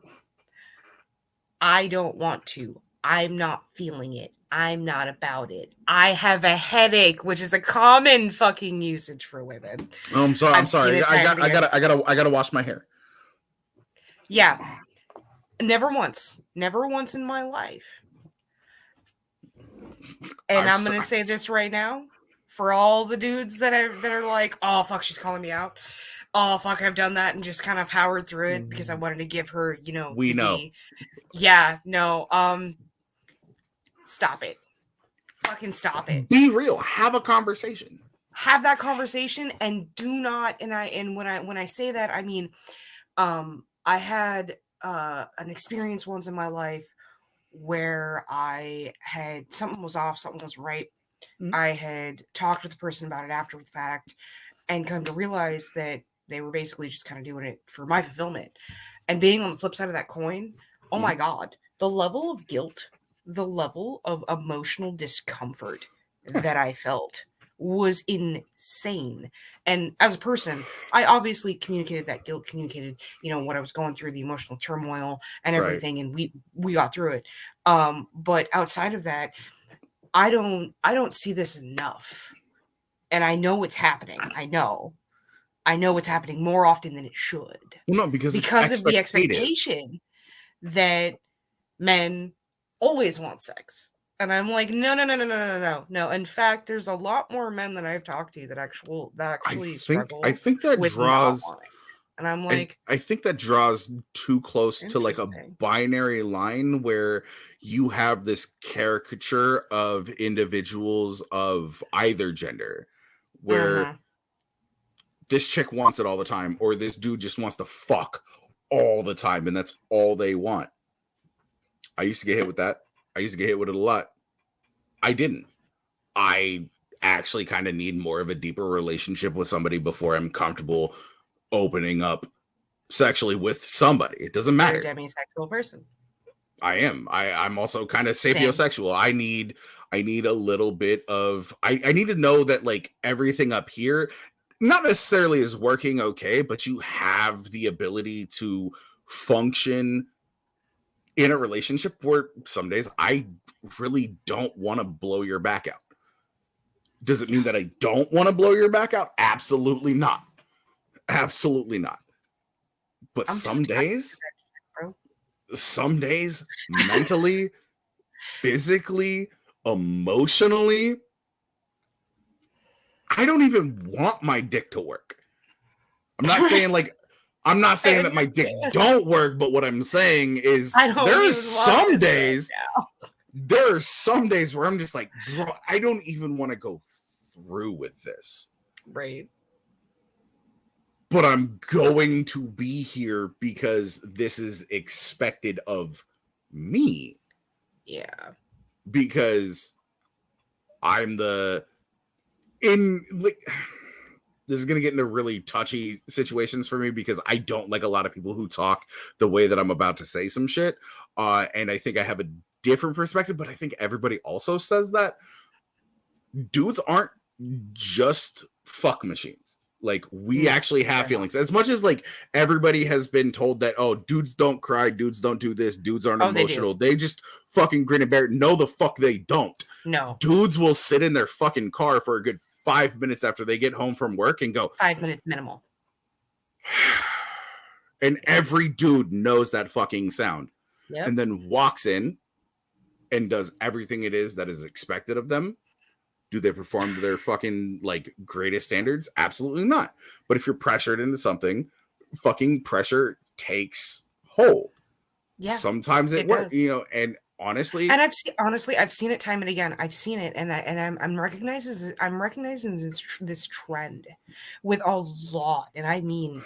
I don't want to, I'm not feeling it, I'm not about it, I have a headache, which is a common fucking usage for women. Oh, I'm sorry. I gotta wash my hair. Yeah. Never once in my life. And I'm gonna say this right now for all the dudes that are like, oh fuck, she's calling me out. Oh fuck, I've done that and just kind of powered through it because I wanted to give her, we know. Yeah, no. Stop it. Fucking stop it. Be real. Have a conversation. Have that conversation, and do not. And when I say that, I mean, I had an experience once in my life where I had, something was off, something was right. Mm-hmm. I had talked with the person about it after the fact and come to realize that they were basically just kind of doing it for my fulfillment. And being on the flip side of that coin, oh my God, the level of guilt, the level of emotional discomfort that I felt was insane. And as a person, I obviously communicated that guilt, communicated, what I was going through, the emotional turmoil and everything. And we got through it. But outside of that, I don't see this enough. And I know it's happening. I know it's happening more often than it should. Well, no, because of the expectation that men always want sex. And I'm like, no. In fact, there's a lot more men that I've talked to that actually struggle. I think that draws, and I'm like, I think that draws too close to like a binary line where you have this caricature of individuals of either gender, where this chick wants it all the time, or this dude just wants to fuck all the time, and that's all they want. I used to get hit with that. I used to get hit with it a lot. I didn't. I actually kind of need more of a deeper relationship with somebody before I'm comfortable opening up sexually with somebody. It doesn't matter. You're a demisexual person. I am. I'm also kind of sapiosexual. I need a little bit of, I need to know that like everything up here not necessarily is working okay, but you have the ability to function in a relationship where some days I really don't want to blow your back out. Does it mean that I don't want to blow your back out? Absolutely not. Absolutely not. But some days, mentally, physically, emotionally, I don't even want my dick to work. I'm not saying like, I'm not saying I that my dick understand. don't work, but what I'm saying is I don't there's even want some this days, right there are some days where I'm just like, bro, I don't even want to go through with this. right. But I'm going to be here because this is expected of me. Yeah. Because I'm in like this is going to get into really touchy situations for me because I don't like a lot of people who talk the way that I'm about to say some shit. And I think I have a different perspective, but I think everybody also says that dudes aren't just fuck machines. Like we No, actually have they're not. feelings as much as like everybody has been told that, oh, dudes don't cry, dudes don't do this, dudes aren't Oh, they do. emotional, they just fucking grin and bear it. No, the fuck they don't. No. Dudes will sit in their fucking car for a good 5 minutes after they get home from work and go 5 minutes minimal. and every dude knows that fucking sound. Yep. And then walks in and does everything it is that is expected of them. Do they perform to their fucking like greatest standards? Absolutely not. But if you're pressured into something, fucking pressure takes hold. Yeah. Sometimes it works, does. and honestly, And I've seen it time and again. I've seen it, and I'm recognizing this trend with a lot, and I mean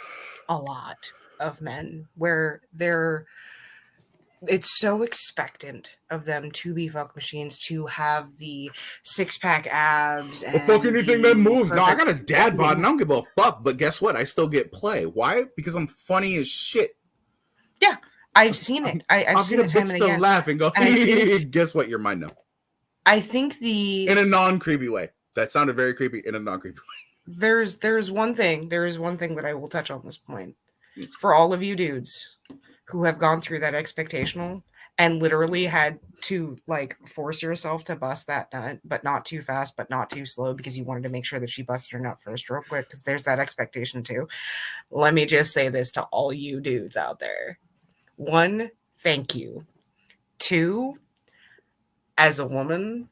a lot of men where it's so expectant of them to be fuck machines, to have the 6-pack abs the fuck and anything that the moves. No, I perfect got a dad bod and I don't give a fuck. But guess what? I still get play. Why? Because I'm funny as shit. Yeah, I've seen it. I've I'll seen get a it time bitch and to again. laugh and go, And I think guess what? You're mine now. I think In a non-creepy way. That sounded very creepy in a non-creepy way. there's one thing that I will touch on this point. For all of you dudes who have gone through that expectational and literally had to like force yourself to bust that nut, but not too fast, but not too slow because you wanted to make sure that she busted her nut first real quick because there's that expectation too. Let me just say this to all you dudes out there. 1, thank you. 2, as a woman,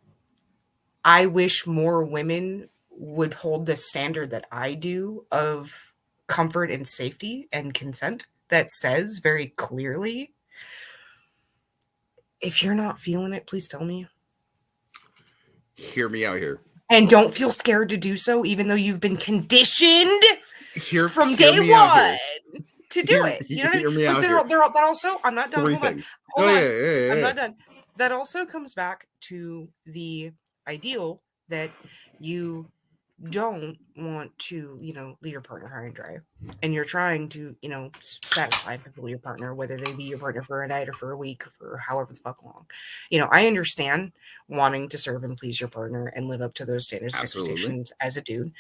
I wish more women would hold the standard that I do of comfort and safety and consent that says very clearly, if you're not feeling it, please tell me. Hear me out here. And don't feel scared to do so, even though you've been conditioned from Hear day me out here. one to do it. You know what I Hear mean? me But out here. that also, I'm not done. 3 Hold on. things. Hold Oh, on. yeah. I'm not done. That also comes back to the ideal that you don't want to, leave your partner high and dry. And you're trying to, satisfy and fulfill your partner, whether they be your partner for a night or for a week or for however the fuck long. I understand wanting to serve and please your partner and live up to those standards and Absolutely. expectations as a dude,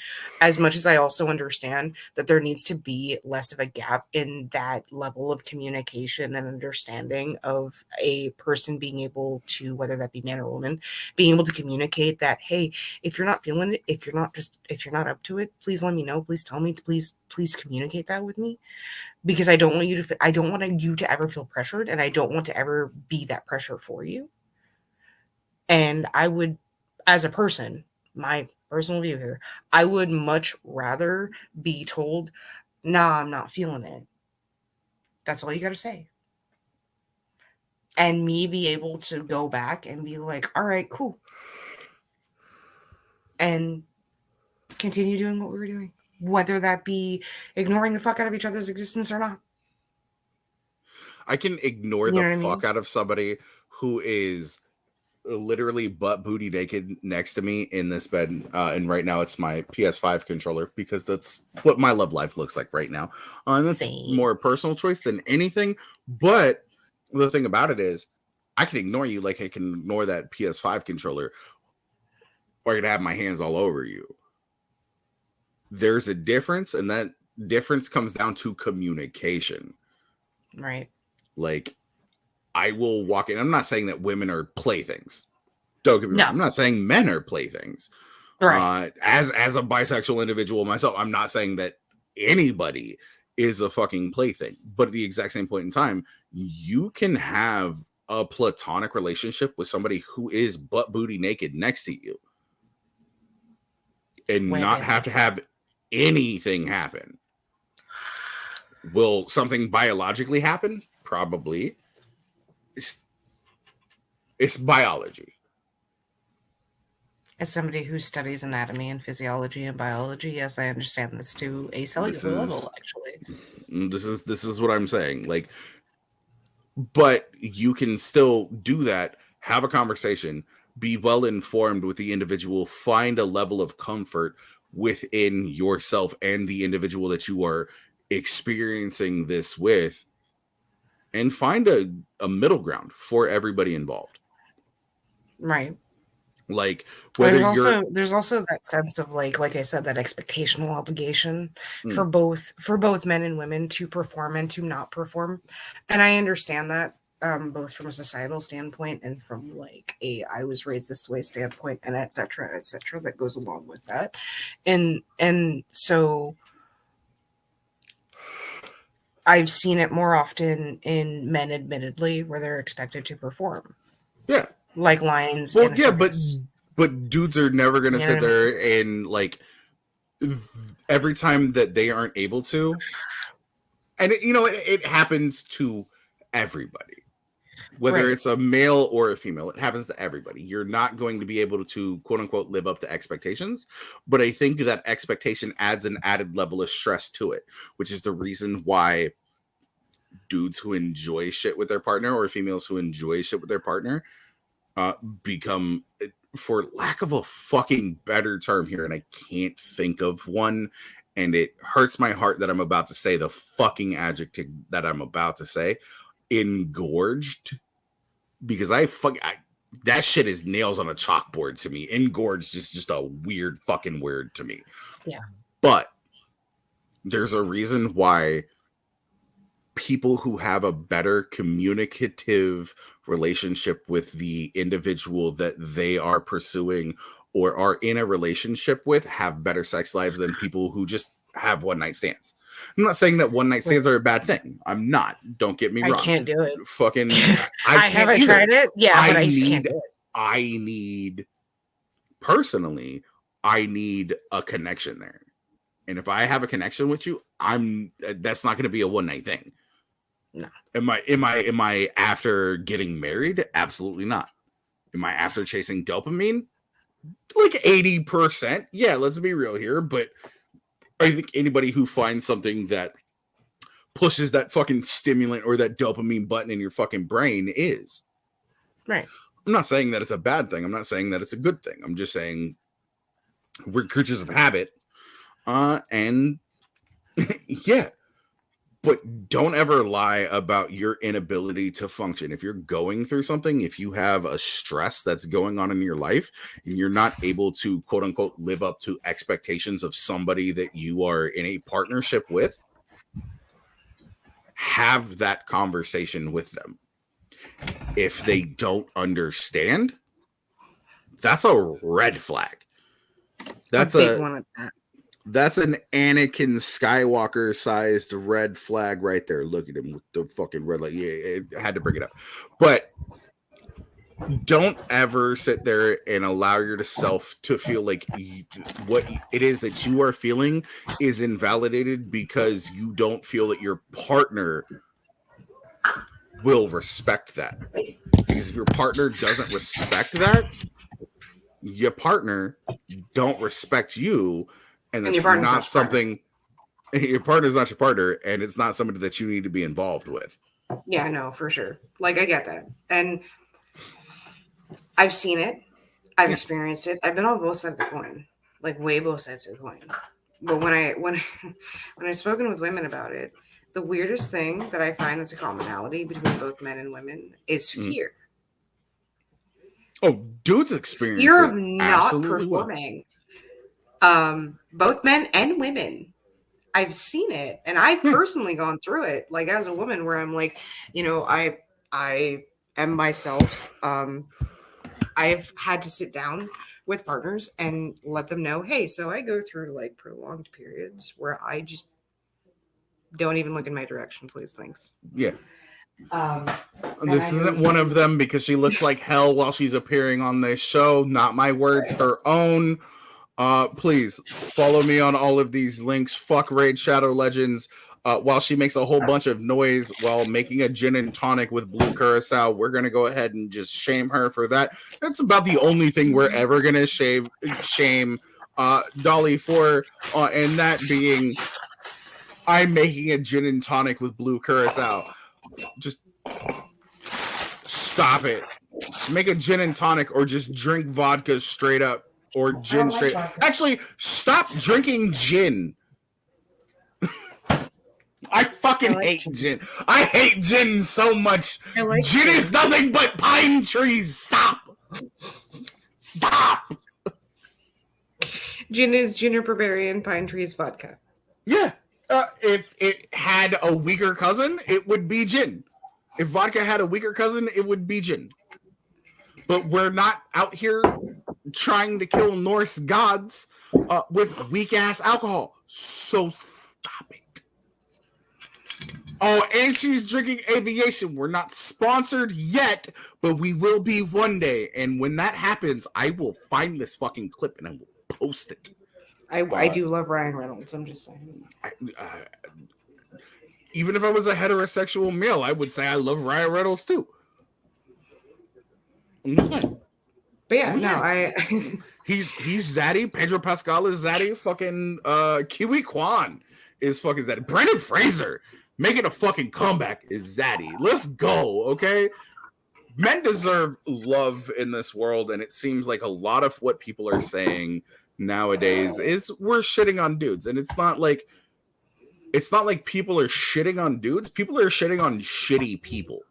as much as I also understand that there needs to be less of a gap in that level of communication and understanding of a person being able to, whether that be man or woman, being able to communicate that, hey, if you're not feeling it, if you're not up to it, please let me know. Please tell me. Please communicate that with me, because I don't want you to ever feel pressured, and I don't want to ever be that pressure for you. And I would, as a person, my personal view here, I would much rather be told, "Nah, I'm not feeling it." That's all you got to say. And me be able to go back and be like, "All right, cool." And continue doing what we were doing, whether that be ignoring the fuck out of each other's existence or not. I can ignore You the know what I fuck mean? out of somebody who is literally butt booty naked next to me in this bed. And right now it's my PS5 controller because that's what my love life looks like right now. And that's Same. more a personal choice than anything. But the thing about it is, I can ignore you like I can ignore that PS5 controller, or I can have my hands all over you. There's a difference, and that difference comes down to communication. Right. Like, I will walk in. I'm not saying that women are playthings. Don't get me wrong. I'm not saying men are playthings. Right. As a bisexual individual myself, I'm not saying that anybody is a fucking plaything. But at the exact same point in time, you can have a platonic relationship with somebody who is butt booty naked next to you and not have to have anything happen. Will something biologically happen? Probably. It's biology. As somebody who studies anatomy and physiology and biology, yes, I understand this to a cellular level, actually. This is what I'm saying. Like, but you can still do that, have a conversation, be well informed with the individual, find a level of comfort within yourself and the individual that you are experiencing this with, and find a middle ground for everybody involved. Right. Like, whether there's also that sense of like I said, that expectational obligation Mm. for both men and women to perform and to not perform. And I understand that, both from a societal standpoint and from like a I was raised this way standpoint, and et cetera, that goes along with that. And so I've seen it more often in men, admittedly, where they're expected to perform. Yeah. Like lions. Well, yeah, but dudes are never gonna sit there and like every time that they aren't able to, and it happens to everybody, whether it's a male or a female. It happens to everybody. You're not going to be able to, quote unquote, live up to expectations, but I think that expectation adds an added level of stress to it, which is the reason why dudes who enjoy shit with their partner or females who enjoy shit with their partner become, for lack of a fucking better term here, and I can't think of one, and it hurts my heart that I'm about to say the fucking adjective that I'm about to say, engorged, because that shit is nails on a chalkboard to me. Engorged is just a weird fucking word to me. Yeah. But there's a reason why people who have a better communicative relationship with the individual that they are pursuing or are in a relationship with have better sex lives than people who just have one night stands. I'm not saying that one night stands are a bad thing. I'm not. Don't get me wrong. I can't do it. Fucking, I haven't tried it. Yeah, but I just can't do it. Personally, I need a connection there. And if I have a connection with you, that's not going to be a one night thing. No. Am I after getting married? Absolutely not. Am I after chasing dopamine? Like 80%. Yeah, let's be real here. But I think anybody who finds something that pushes that fucking stimulant or that dopamine button in your fucking brain is. Right. I'm not saying that it's a bad thing. I'm not saying that it's a good thing. I'm just saying we're creatures of habit. And yeah. But don't ever lie about your inability to function. If you're going through something, if you have a stress that's going on in your life and you're not able to, quote unquote, live up to expectations of somebody that you are in a partnership with, have that conversation with them. If they don't understand, that's a red flag. That's a big one at that. That's an Anakin Skywalker sized red flag right there. Look at him with the fucking red light. Yeah, I had to bring it up. But don't ever sit there and allow yourself to feel like what it is that you are feeling is invalidated because you don't feel that your partner will respect that. Because if your partner doesn't respect that, your partner don't respect you. And that's not something. Your partner's not your partner, and it's not somebody that you need to be involved with. Yeah, I know for sure. Like I get that, and I've seen it, I've experienced it. I've been on both sides of the coin, like way both sides of the coin. But when I've spoken with women about it, the weirdest thing that I find that's a commonality between both men and women is fear. Oh, dudes experience fear of not performing. Well. Both men and women. I've seen it, and I've personally gone through it, like as a woman, where I'm like, I am myself. I've had to sit down with partners and let them know, hey, so I go through like prolonged periods where I just don't even look in my direction, please, thanks. Yeah. This isn't one of them because she looks like hell while she's appearing on this show. Not my words, her own. Please follow me on all of these links. Fuck Raid Shadow Legends. while she makes a whole bunch of noise while making a gin and tonic with blue curacao, we're gonna go ahead and just shame her for that. That's about the only thing we're ever gonna shame Dolly for, and that being I'm making a gin and tonic with blue curacao. Just stop it. Make a gin and tonic, or just drink vodka straight up, or gin straight. Actually, stop drinking gin. I fucking hate gin. I hate gin so much. Gin is nothing but pine trees. Stop. Stop. Gin is juniper berry and pine trees vodka. Yeah. If it had a weaker cousin, it would be gin. If vodka had a weaker cousin, it would be gin. But we're not out here trying to kill Norse gods with weak-ass alcohol. So stop it. Oh, and she's drinking aviation. We're not sponsored yet, but we will be one day. And when that happens, I will find this fucking clip and I will post it. I do love Ryan Reynolds. I'm just saying. Even if I was a heterosexual male, I would say I love Ryan Reynolds too. I'm just saying. But yeah, he's Zaddy. Pedro Pascal is Zaddy. Fucking Kiwi Kwan is fucking Zaddy. Brendan Fraser making a fucking comeback is Zaddy. Let's go, okay? Men deserve love in this world, and it seems like a lot of what people are saying nowadays is we're shitting on dudes, and it's not like people are shitting on dudes. People are shitting on shitty people.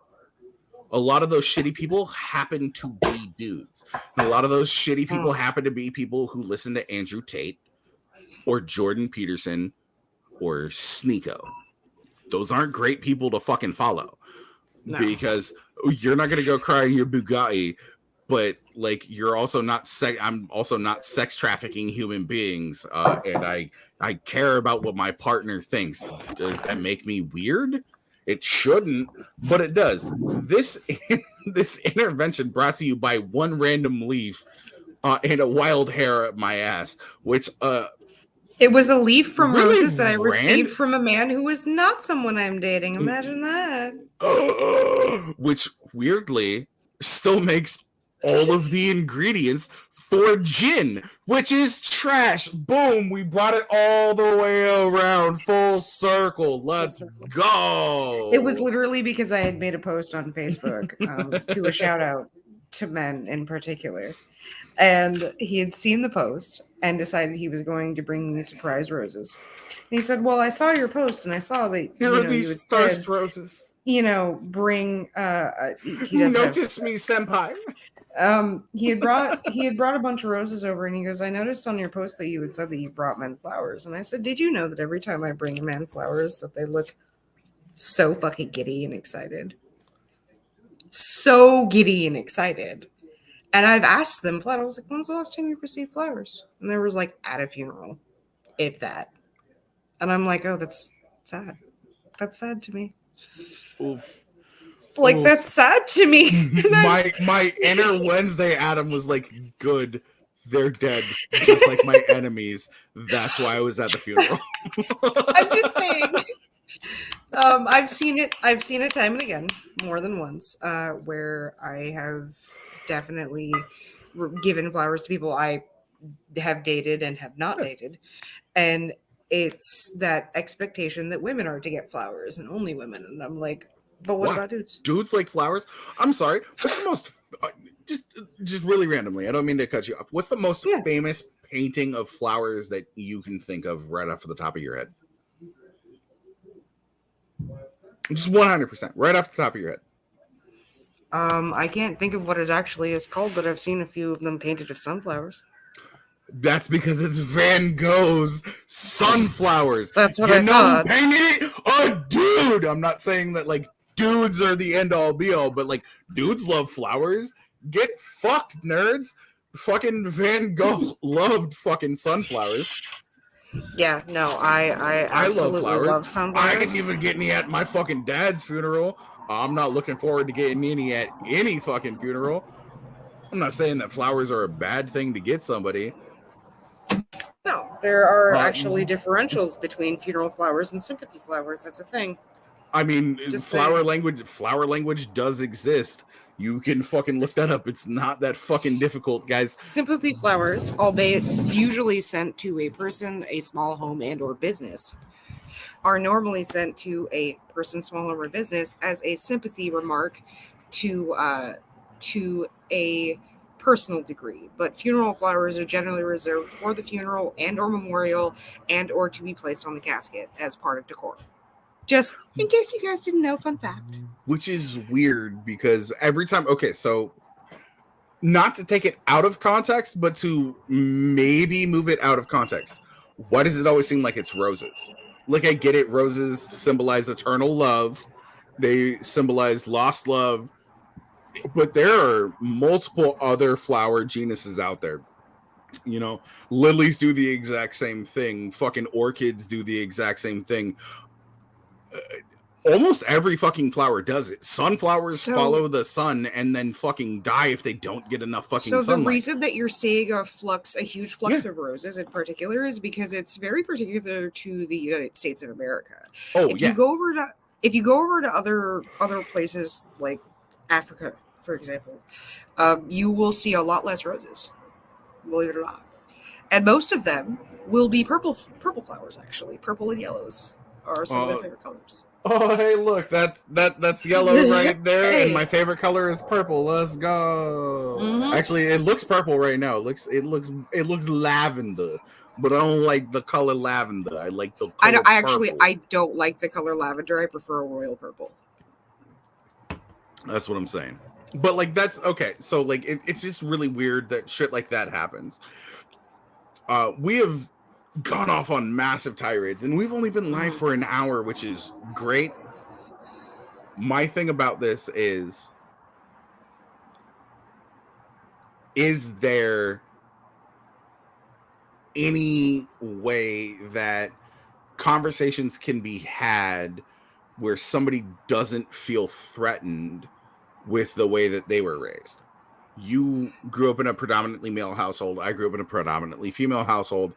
A lot of those shitty people happen to be dudes. And a lot of those shitty people happen to be people who listen to Andrew Tate or Jordan Peterson or Sneeko. Those aren't great people to fucking follow. No. Because you're not going to go cry in your Bugatti, but like you're also not I'm also not sex trafficking human beings, and I care about what my partner thinks. Does that make me weird? It shouldn't, but it does. This intervention brought to you by one random leaf and a wild hair at my ass, which it was a leaf from roses that I received from a man who was not someone I'm dating. Imagine that. Which weirdly still makes all of the ingredients for gin, which is trash. Boom, we brought it all the way around, full circle. Let's go. It was literally because I had made a post on Facebook to a shout out to men in particular. And he had seen the post and decided he was going to bring me surprise roses. And he said, well, I saw your post and I saw that here are these thirst roses. Bring notice me, senpai. He had brought a bunch of roses over, and he goes, I noticed on your post that you had said that you brought men flowers. And I said, did you know that every time I bring a man flowers that they look so fucking giddy and excited? So giddy and excited. And I've asked them flat, I was like, when's the last time you've received flowers? And there was like at a funeral, if that. And I'm like, oh, that's sad. That's sad to me. Oof. Like, that's sad to me. my inner Wednesday Adam was like, good, they're dead, just like my enemies. That's why I was at the funeral. I'm just saying. I've seen it time and again, more than once, where I have definitely given flowers to people I have dated and have not dated. And it's that expectation that women are to get flowers and only women. And I'm like, but what about dudes? Dudes like flowers? I'm sorry. What's the most, just really randomly, I don't mean to cut you off. What's the most famous painting of flowers that you can think of right off the top of your head? Just 100%, right off the top of your head. I can't think of what it actually is called, but I've seen a few of them painted of sunflowers. That's because it's Van Gogh's Sunflowers. That's what I thought. Who painted it? A dude. I'm not saying that like dudes are the end all be all, but like dudes love flowers. Get fucked, nerds. Fucking Van Gogh loved fucking sunflowers. Yeah, no, I absolutely love sunflowers. I didn't even get any at my fucking dad's funeral. I'm not looking forward to getting any at any fucking funeral. I'm not saying that flowers are a bad thing to get somebody. No, There are actually differentials between funeral flowers and sympathy flowers. That's a thing. I mean, Just flower saying. language does exist. You can fucking look that up. It's not that fucking difficult, guys. Sympathy flowers, albeit usually sent to a person, a small home, and or business, are normally sent to a person, small home, or business as a sympathy remark to a personal degree. But funeral flowers are generally reserved for the funeral and or memorial and or to be placed on the casket as part of decor. Just in case you guys didn't know, fun fact. Which is weird because every time, okay, so not to take it out of context, but to maybe move it out of context. Why does it always seem like it's roses? Like, I get it, roses symbolize eternal love, they symbolize lost love, but there are multiple other flower genuses out there. You know, lilies do the exact same thing, fucking orchids do the exact same thing. Almost every fucking flower does it. Sunflowers follow the sun and then fucking die if they don't get enough fucking sunlight. So the reason that you're seeing a huge flux of roses in particular is because it's very particular to the United States of America. If you go over to other places like Africa, for example, you will see a lot less roses, believe it or not. And most of them will be purple flowers, actually. Purple and yellows are some of their favorite colors. Oh, hey, look, that's yellow right there, hey. And my favorite color is purple. Let's go. Mm-hmm. Actually, it looks purple right now. It looks lavender, but I don't like the color lavender. I like the color I don't like the color lavender. I prefer a royal purple. That's what I'm saying. But like, that's okay. So like, it's just really weird that shit like that happens. We have gone off on massive tirades, and we've only been live for an hour, which is great. My thing about this is there any way that conversations can be had where somebody doesn't feel threatened with the way that they were raised? You grew up in a predominantly male household. I grew up in a predominantly female household.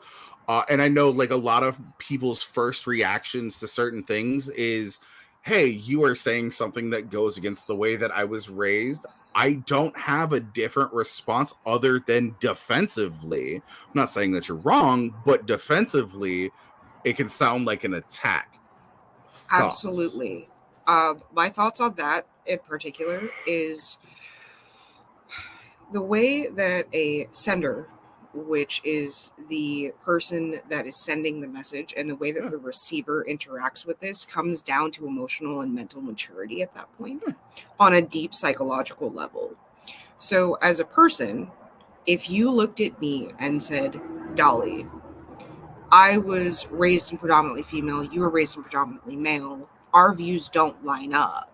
And I know like a lot of people's first reactions to certain things is, hey, you are saying something that goes against the way that I was raised. I don't have a different response other than defensively. I'm not saying that you're wrong, but defensively, it can sound like an attack. Thoughts? Absolutely. My thoughts on that in particular is the way that a sender, which is the person that is sending the message, and the way that the receiver interacts with this comes down to emotional and mental maturity at that point on a deep psychological level. So as a person, if you looked at me and said, Dolly, I was raised in predominantly female, you were raised in predominantly male, our views don't line up.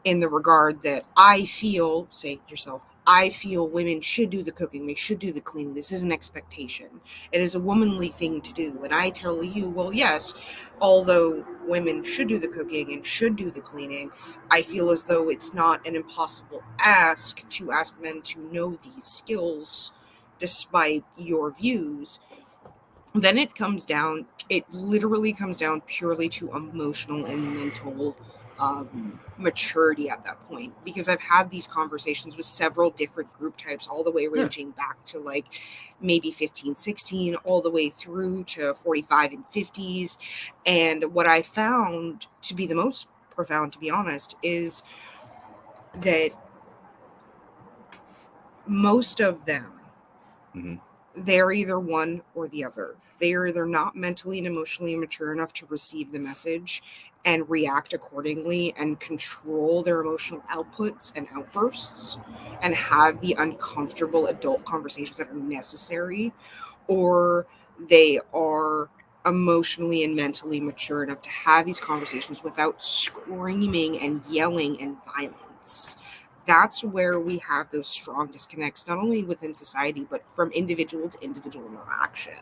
In the regard that I feel, say yourself, I feel women should do the cooking, they should do the cleaning. This is an expectation. It is a womanly thing to do. And I tell you, well, yes, although women should do the cooking and should do the cleaning, I feel as though it's not an impossible ask to ask men to know these skills despite your views. Then it literally comes down purely to emotional and mental maturity at that point, because I've had these conversations with several different group types, all the way ranging back to like maybe 15, 16, all the way through to 45 and 50s. And what I found to be the most profound, to be honest, is that most of them, they're either one or the other. They are either not mentally and emotionally mature enough to receive the message and react accordingly and control their emotional outputs and outbursts and have the uncomfortable adult conversations that are necessary, or they are emotionally and mentally mature enough to have these conversations without screaming and yelling and violence. That's where we have those strong disconnects, not only within society, but from individual to individual interaction.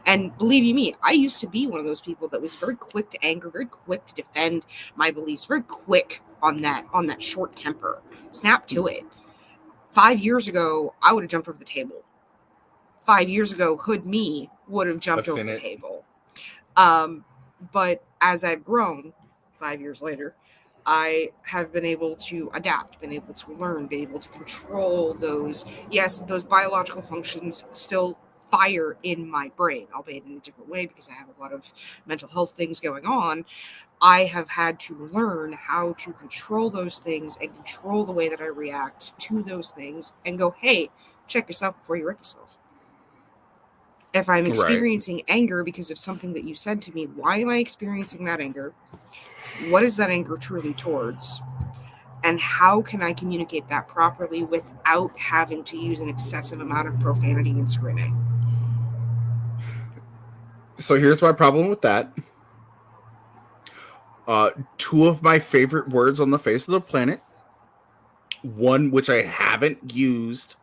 And believe you me, I used to be one of those people that was very quick to anger, very quick to defend my beliefs, very quick on that short temper. Snap to it. 5 years ago, I would have jumped over the table. 5 years ago, hood me would have jumped over the table. But as I've grown 5 years later, I have been able to adapt, been able to learn, been able to control those. Yes, those biological functions still fire in my brain, albeit in a different way because I have a lot of mental health things going on. I have had to learn how to control those things and control the way that I react to those things and go, hey, check yourself before you wreck yourself. If I'm experiencing anger because of something that you said to me, why am I experiencing that anger? What is that anger truly towards? And how can I communicate that properly without having to use an excessive amount of profanity and screaming? So here's my problem with that. Two of my favorite words on the face of the planet. One which I haven't used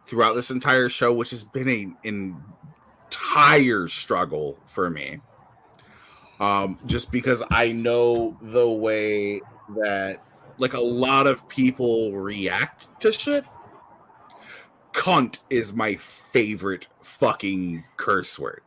throughout this entire show, which has been an entire struggle for me. Just because I know the way that like a lot of people react to shit. Cunt is my favorite fucking curse word.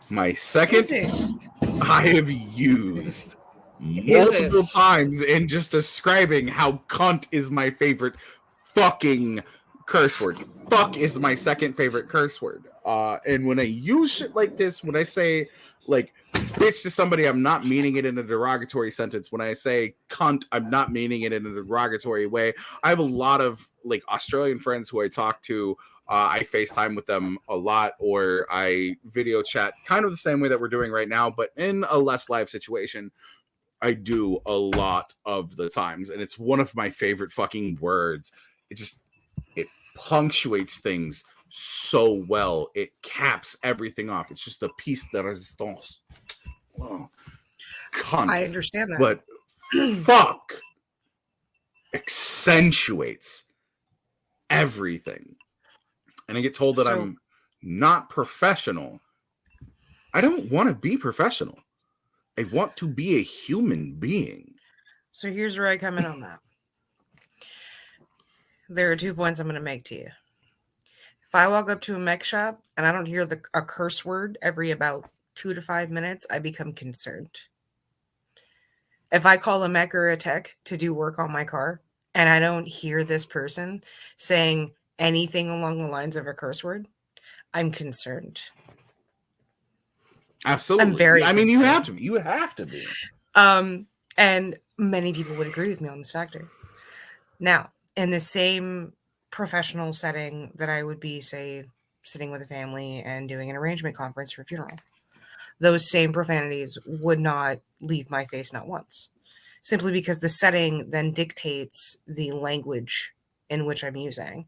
My second I have used multiple times in just describing how cunt is my favorite fucking curse word. Fuck is my second favorite curse word. And when I use shit like this, when I say like bitch to somebody, I'm not meaning it in a derogatory sentence. When I say cunt, I'm not meaning it in a derogatory way. I have a lot of like Australian friends who I talk to. I FaceTime with them a lot, or I video chat kind of the same way that we're doing right now, but in a less live situation. I do a lot of the times, and it's one of my favorite fucking words. It punctuates things so well. It caps everything off. It's just a piece de resistance. Oh, cunt. I understand that. But fuck accentuates everything. And I get told that I'm not professional. I don't want to be professional. I want to be a human being. So here's where I come in on that. There are 2 points I'm going to make to you. If I walk up to a mech shop and I don't hear a curse word every about 2 to 5 minutes, I become concerned. If I call a mech or a tech to do work on my car and I don't hear this person saying anything along the lines of a curse word, I'm concerned. Absolutely. I'm very concerned. You have to be. You have to be. And many people would agree with me on this factor. Now, in the same professional setting that I would be, say, sitting with a family and doing an arrangement conference for a funeral, those same profanities would not leave my face not once, simply because the setting then dictates the language in which I'm using.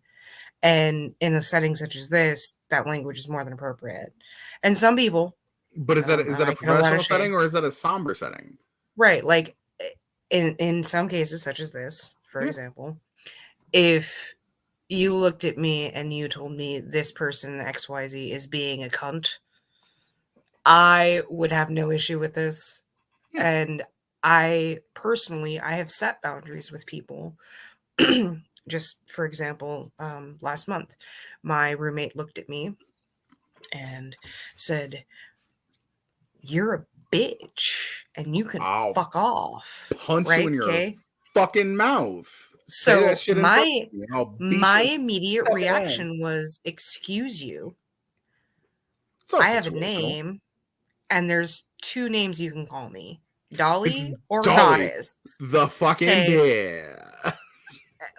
And in a setting such as this, that language is more than appropriate. And some people... But is that a professional setting or is that a somber setting? Right. Like in some cases such as this, for example, if you looked at me and you told me this person XYZ is being a cunt, I would have no issue with this. Yeah. And I have set boundaries with people. Just for example, last month, my roommate looked at me and said, "You're a bitch and you can fuck off." Punch you in your fucking mouth. So my immediate reaction was, "Excuse you. I have a name, and there's 2 names you can call me. Dolly or Goddess." The fucking bear.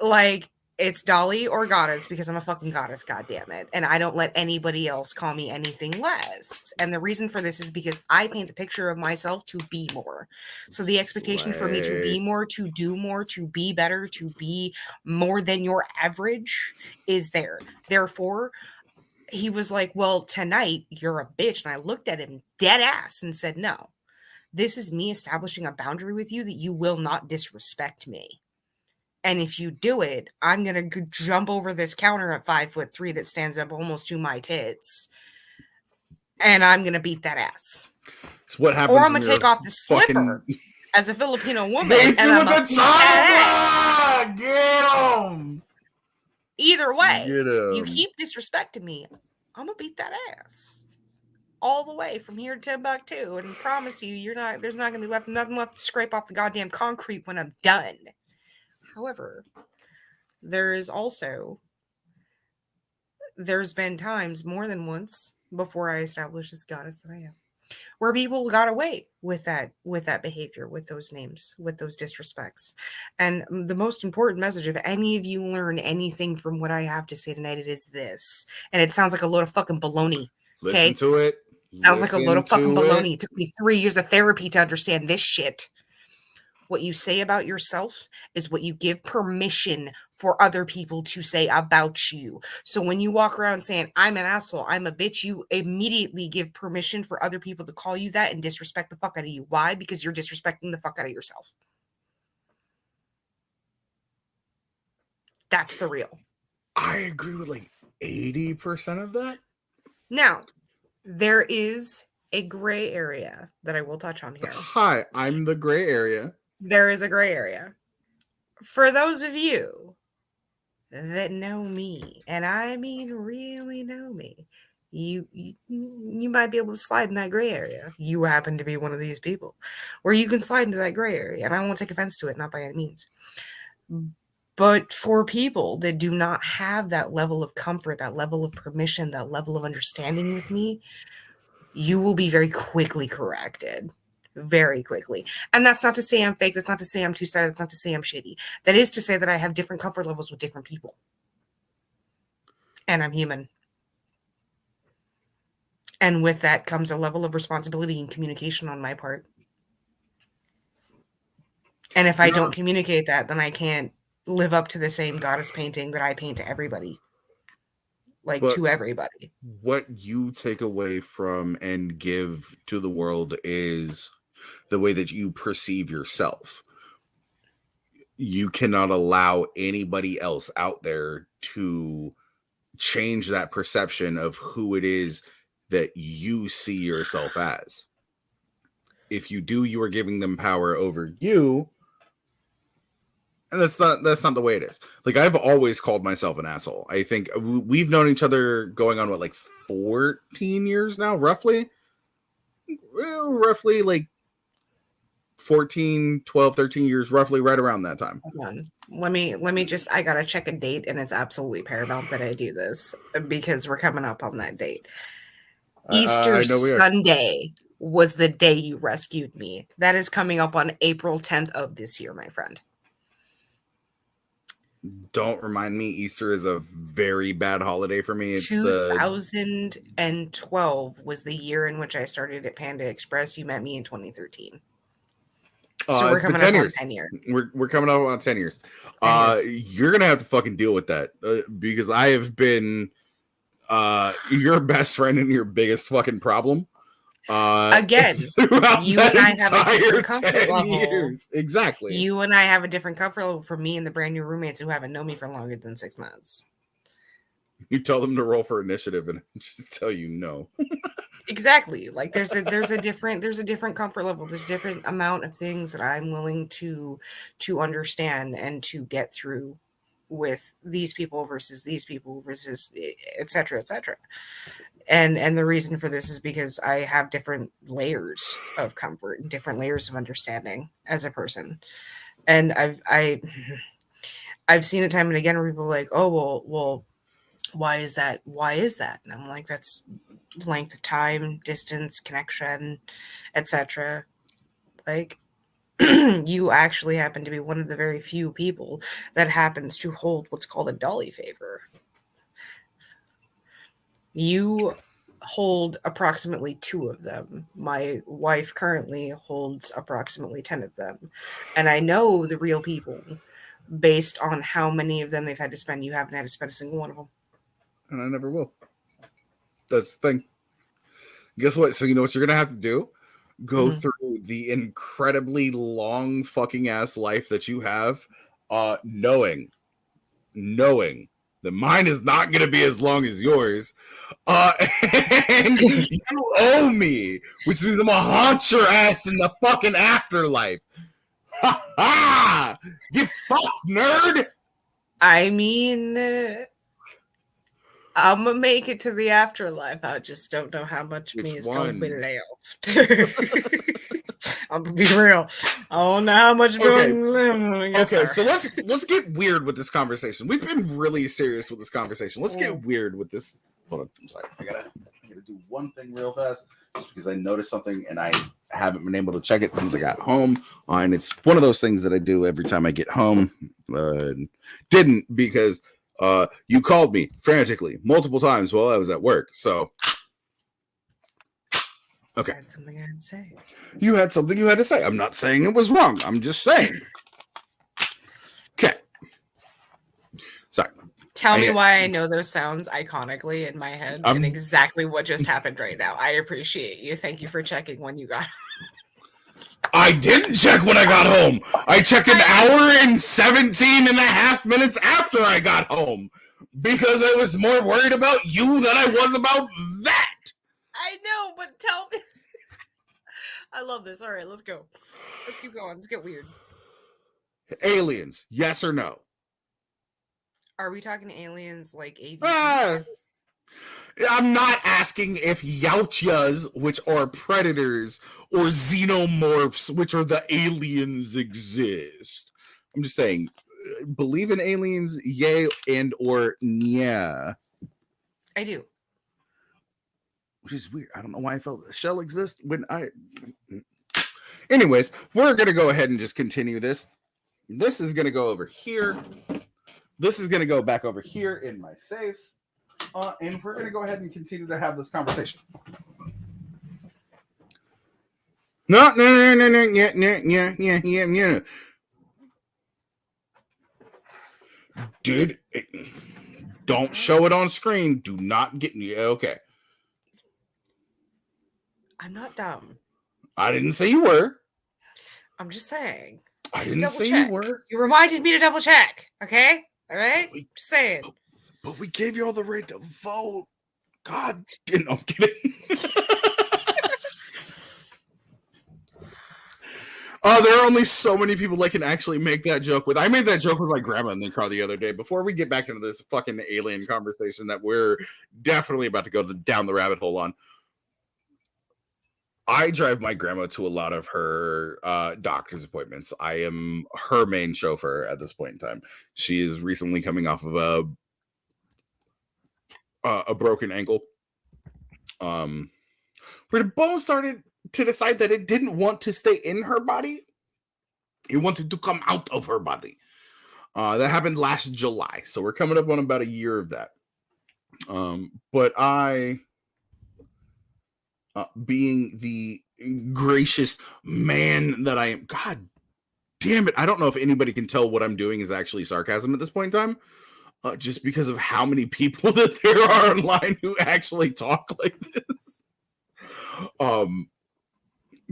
Like, it's Dolly or Goddess because I'm a fucking goddess, goddammit. And I don't let anybody else call me anything less. And the reason for this is because I paint the picture of myself to be more. So the expectation for me to be more, to do more, to be better, to be more than your average is there. Therefore, he was like, "Well, tonight you're a bitch." And I looked at him dead ass and said, "No, this is me establishing a boundary with you that you will not disrespect me. And if you do it, I'm going to jump over this counter at 5'3" that stands up almost to my tits. And I'm going to beat that ass. It's what happens. Or I'm going to take off the slipper as a Filipino woman. And I'm going to beat that ass. Get him. Either way, Get you 'em. keep disrespecting me, I'm gonna beat that ass all the way from here to Timbuktu, and promise you, there's not gonna be nothing left to scrape off the goddamn concrete when I'm done. However, there's been times more than once before I established this goddess that I am, where people got away with that behavior, with those names, with those disrespects. And the most important message, if any of you learn anything from what I have to say tonight, it is this. And it sounds like a load of fucking baloney. Listen Okay? to it. Sounds like a load Listen of fucking to it. baloney. It took me 3 years of therapy to understand this shit. What you say about yourself is what you give permission for other people to say about you. So when you walk around saying, I'm an asshole, I'm a bitch, you immediately give permission for other people to call you that and disrespect the fuck out of you. Why? Because you're disrespecting the fuck out of yourself. That's the real. I agree with like 80% of that. Now, there is a gray area that I will touch on here. Hi, I'm the gray area. There is a gray area. For those of you that know me, and I mean really know me, you might be able to slide in that gray area. You happen to be one of these people where you can slide into that gray area, and I won't take offense to it, not by any means. But for people that do not have that level of comfort, that level of permission, that level of understanding with me, you will be very quickly corrected. Very quickly. And that's not to say I'm fake. That's not to say I'm two-sided. That's not to say I'm shitty. That is to say that I have different comfort levels with different people. And I'm human. And with that comes a level of responsibility and communication on my part. And if I don't communicate that, then I can't live up to the same goddess painting that I paint to everybody. Like, But to everybody. what you take away from and give to the world is the way that you perceive yourself. You cannot allow anybody else out there to change that perception of who it is that you see yourself as. If you do, you are giving them power over you. And that's not the way it is. Like, I've always called myself an asshole. I think we've known each other going on like 14 years now, roughly. Well, roughly like 14, 12, 13 years, roughly right around that time. Hold on. Let me just, I gotta check a date, and it's absolutely paramount that I do this because we're coming up on that date. Easter Sunday was the day you rescued me. That is coming up on April 10th of this year, my friend. Don't remind me. Easter is a very bad holiday for me. It's 2012 was the year in which I started at Panda Express. You met me in 2013. So we're coming up on 10 years. We're coming up on 10 years. You're gonna have to fucking deal with that because I have been your best friend and your biggest fucking problem. Again, you and I have a different comfort level. Years. Exactly. You and I have a different comfort level for me and the brand new roommates who haven't known me for longer than 6 months. You tell them to roll for initiative and just tell you no. Exactly. Like there's a different comfort level. There's a different amount of things that I'm willing to understand and to get through with these people versus et cetera, et cetera. And the reason for this is because I have different layers of comfort and different layers of understanding as a person. And I've seen it time and again where people are like, oh, well, why is that? Why is that? And I'm like, that's length of time, distance, connection, etc. Like, you actually happen to be one of the very few people that happens to hold what's called a Dolly favor. You hold approximately 2 of them. My wife currently holds approximately 10 of them. And I know the real people based on how many of them they've had to spend. You haven't had to spend a single one of them. And I never will. That's the thing. Guess what? So you know what you're going to have to do? Go through the incredibly long fucking ass life that you have, knowing that mine is not going to be as long as yours. And you owe me, which means I'm going to haunt your ass in the fucking afterlife. Ha ha! Get fucked, nerd! I mean, I'm gonna make it to the afterlife. I just don't know how much Which me is gonna be one? left. I'm gonna be real. I don't know how much Okay. going left when we get Okay, there. so let's get weird with this conversation. We've been really serious with this conversation. Let's get weird with this. Hold on, I'm sorry. I gotta do one thing real fast, just because I noticed something and I haven't been able to check it since I got home. And it's one of those things that I do every time I get home. Didn't because you called me frantically multiple times while I was at work. So okay, I had something I had to say. you had something you had to say. I'm not saying it was wrong. I'm just saying. Okay. Sorry. Tell me why I know those sounds iconically in my head and exactly what just happened right now. I appreciate you. Thank you for checking when you got I didn't check when I got home. I checked an hour and 17 and a half minutes after I got home because I was more worried about you than I was about that. I know, but tell me. I love this. All right, let's go. Let's keep going. Let's get weird. Aliens, yes or no? Are we talking aliens like AVPs? I'm not asking if Yautjas, which are predators, or xenomorphs, which are the aliens, exist. I'm just saying, believe in aliens, yay and or yeah. I do. Which is weird. I don't know why I felt shell exist when I... Anyways, we're going to go ahead and just continue this. This is going to go over here. This is going to go back over here in my safe. And we're going to go ahead and continue to have this conversation. No. Yeah. Dude, don't show it on screen. Do not get me. Okay. I'm not dumb. I didn't say you were. I'm just saying. I didn't say you were. You reminded me to double check. Okay? All right? Just saying. But we gave you all the right to vote. God, I'm kidding. There are only so many people that can actually make that joke with. I made that joke with my grandma in the car the other day. Before we get back into this fucking alien conversation that we're definitely about to go down the rabbit hole on, I drive my grandma to a lot of her doctor's appointments. I am her main chauffeur at this point in time. She is recently coming off of a broken ankle. Where the bone started to decide that it didn't want to stay in her body. It wanted to come out of her body. That happened last July. So we're coming up on about a year of that. But I, being the gracious man that I am, God damn it. I don't know if anybody can tell what I'm doing is actually sarcasm at this point in time. Just because of how many people that there are online who actually talk like this.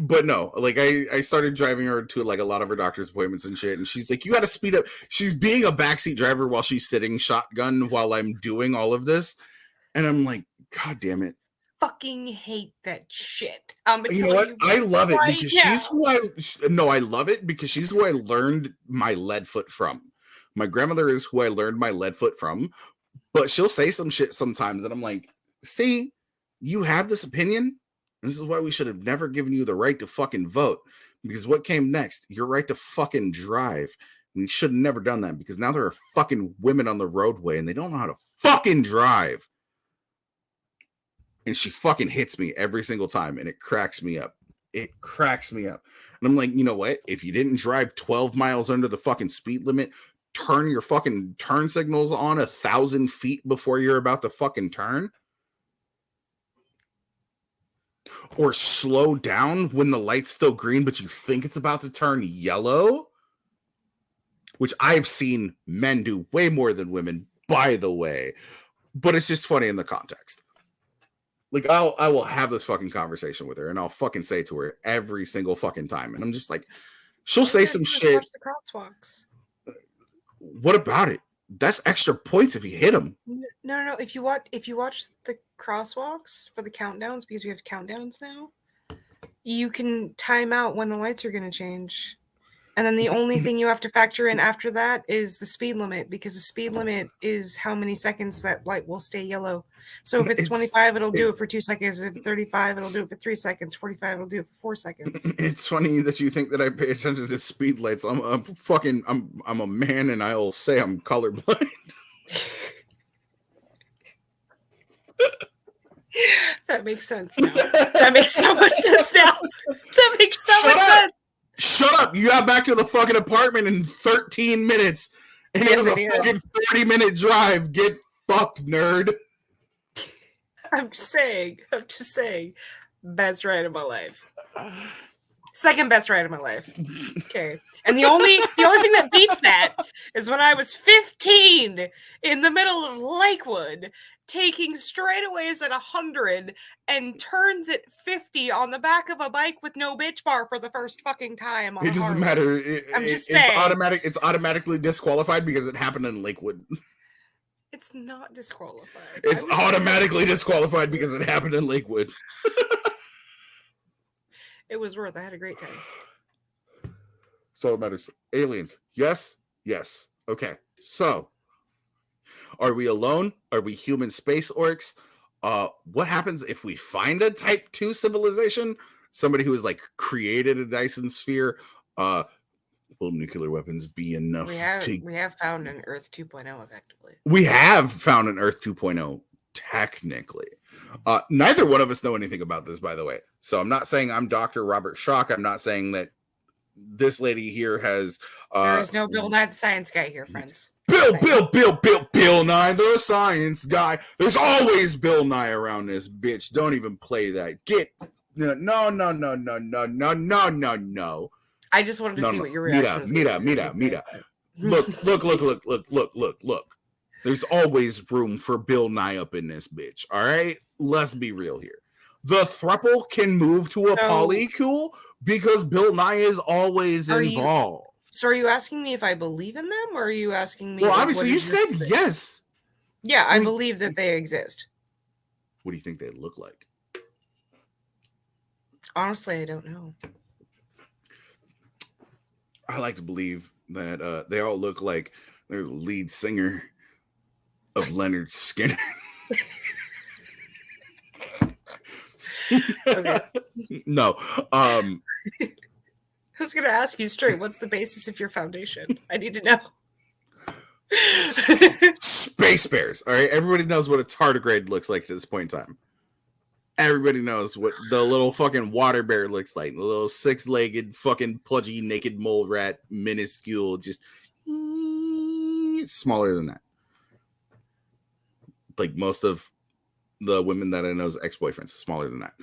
But no, like I started driving her to like a lot of her doctor's appointments and shit, and she's like, you got to speed up. She's being a backseat driver while she's sitting shotgun while I'm doing all of this, and I'm like, God damn it. Fucking hate that shit. You know what? I love it because she's who I love it because she's who I learned my lead foot from. My grandmother is who I learned my lead foot from, but she'll say some shit sometimes, and I'm like, see, you have this opinion. And this is why we should have never given you the right to fucking vote. Because what came next? Your right to fucking drive. We should have never done that because now there are fucking women on the roadway and they don't know how to fucking drive. And she fucking hits me every single time and it cracks me up. It cracks me up. And I'm like, you know what? If you didn't drive 12 miles under the fucking speed limit, turn your fucking turn signals on 1,000 feet before you're about to fucking turn. Or slow down when the light's still green, but you think it's about to turn yellow. Which I've seen men do way more than women, by the way. But it's just funny in the context. Like, I will have this fucking conversation with her, and I'll fucking say to her every single fucking time. And I'm just like, she'll say some shit. Watch the crosswalks. What about it? That's extra points if you hit them. No. If you watch the crosswalks for the countdowns, because we have countdowns now, you can time out when the lights are going to change. And then the only thing you have to factor in after that is the speed limit, because the speed limit is how many seconds that light will stay yellow. So if it's 25, it'll do it for 2 seconds. If it's 35, it'll do it for 3 seconds. 45, it'll do it for 4 seconds. It's funny that you think that I pay attention to speed lights. I'm a man, and I'll say I'm colorblind. That makes sense now. That makes so much sense now. That makes so much sense. Shut up! You got back to the fucking apartment in 13 minutes, and it was a fucking 30-minute drive. Get fucked, nerd. I'm just saying. Best ride of my life. Second best ride of my life. Okay. And the only thing that beats that is when I was 15 in the middle of Lakewood, taking straightaways at 100 and turns at 50 on the back of a bike with no bitch bar for the first fucking time. It doesn't matter. I'm just saying. It's automatically disqualified because it happened in Lakewood. It's not disqualified. It's automatically disqualified because it happened in Lakewood. It was worth it. I had a great time. So it matters. Aliens. Yes. Okay. So, are we alone? Are we human space orcs? What happens if we find a Type 2 civilization? Somebody who has like created a Dyson sphere? Will nuclear weapons be enough? We have found an Earth 2.0 effectively. We have found an Earth 2.0 technically. Neither one of us know anything about this, by the way. So I'm not saying I'm Dr. Robert Schock. I'm not saying that this lady here has... there is no Bill Nye the Science Guy here, friends. Bill Nye the Science Guy. There's always Bill Nye around this bitch. Don't even play that. No. I just wanted to see what your reaction was. Meet up. Look. There's always room for Bill Nye up in this bitch. All right? Let's be real here. The thruple can move to a polycule because Bill Nye is always involved. So are you asking me if I believe in them, or are you asking me... Well, obviously you said yes. Yeah, I believe that they exist. What do you think they look like? Honestly, I don't know. I like to believe that they all look like they're the lead singer of Leonard Skinner. Okay. No. I was going to ask you straight, what's the basis of your foundation? I need to know. Space bears. All right. Everybody knows what a tardigrade looks like at this point in time. Everybody knows what the little fucking water bear looks like. The little 6-legged fucking pudgy naked mole rat, minuscule, just smaller than that. Like most of the women that I know's ex-boyfriends, smaller than that.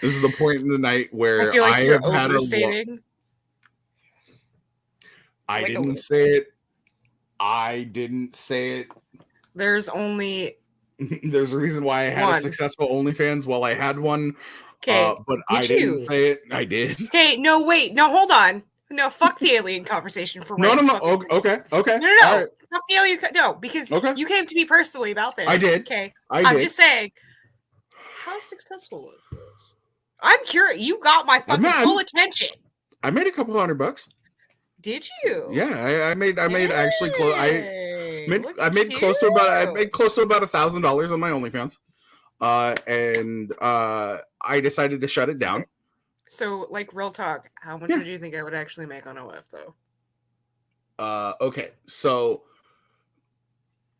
This is the point in the night where I have had a... I didn't say it. There's only... There's a reason why I had a successful OnlyFans while I had one. Okay. But I didn't say it. I did. Okay, no, wait. No, hold on. No, fuck the alien conversation for No. Okay. No. Right. Fuck the aliens. No, because you came to me personally about this. I did. Okay. I'm just saying, how successful was this? I'm curious. You got my fucking full attention. I made a couple $100. Did you? Yeah, I made actually close. I made close to about $1,000 on my OnlyFans, and I decided to shut it down. So, like, real talk, how much would you think I would actually make on OF though? Okay, so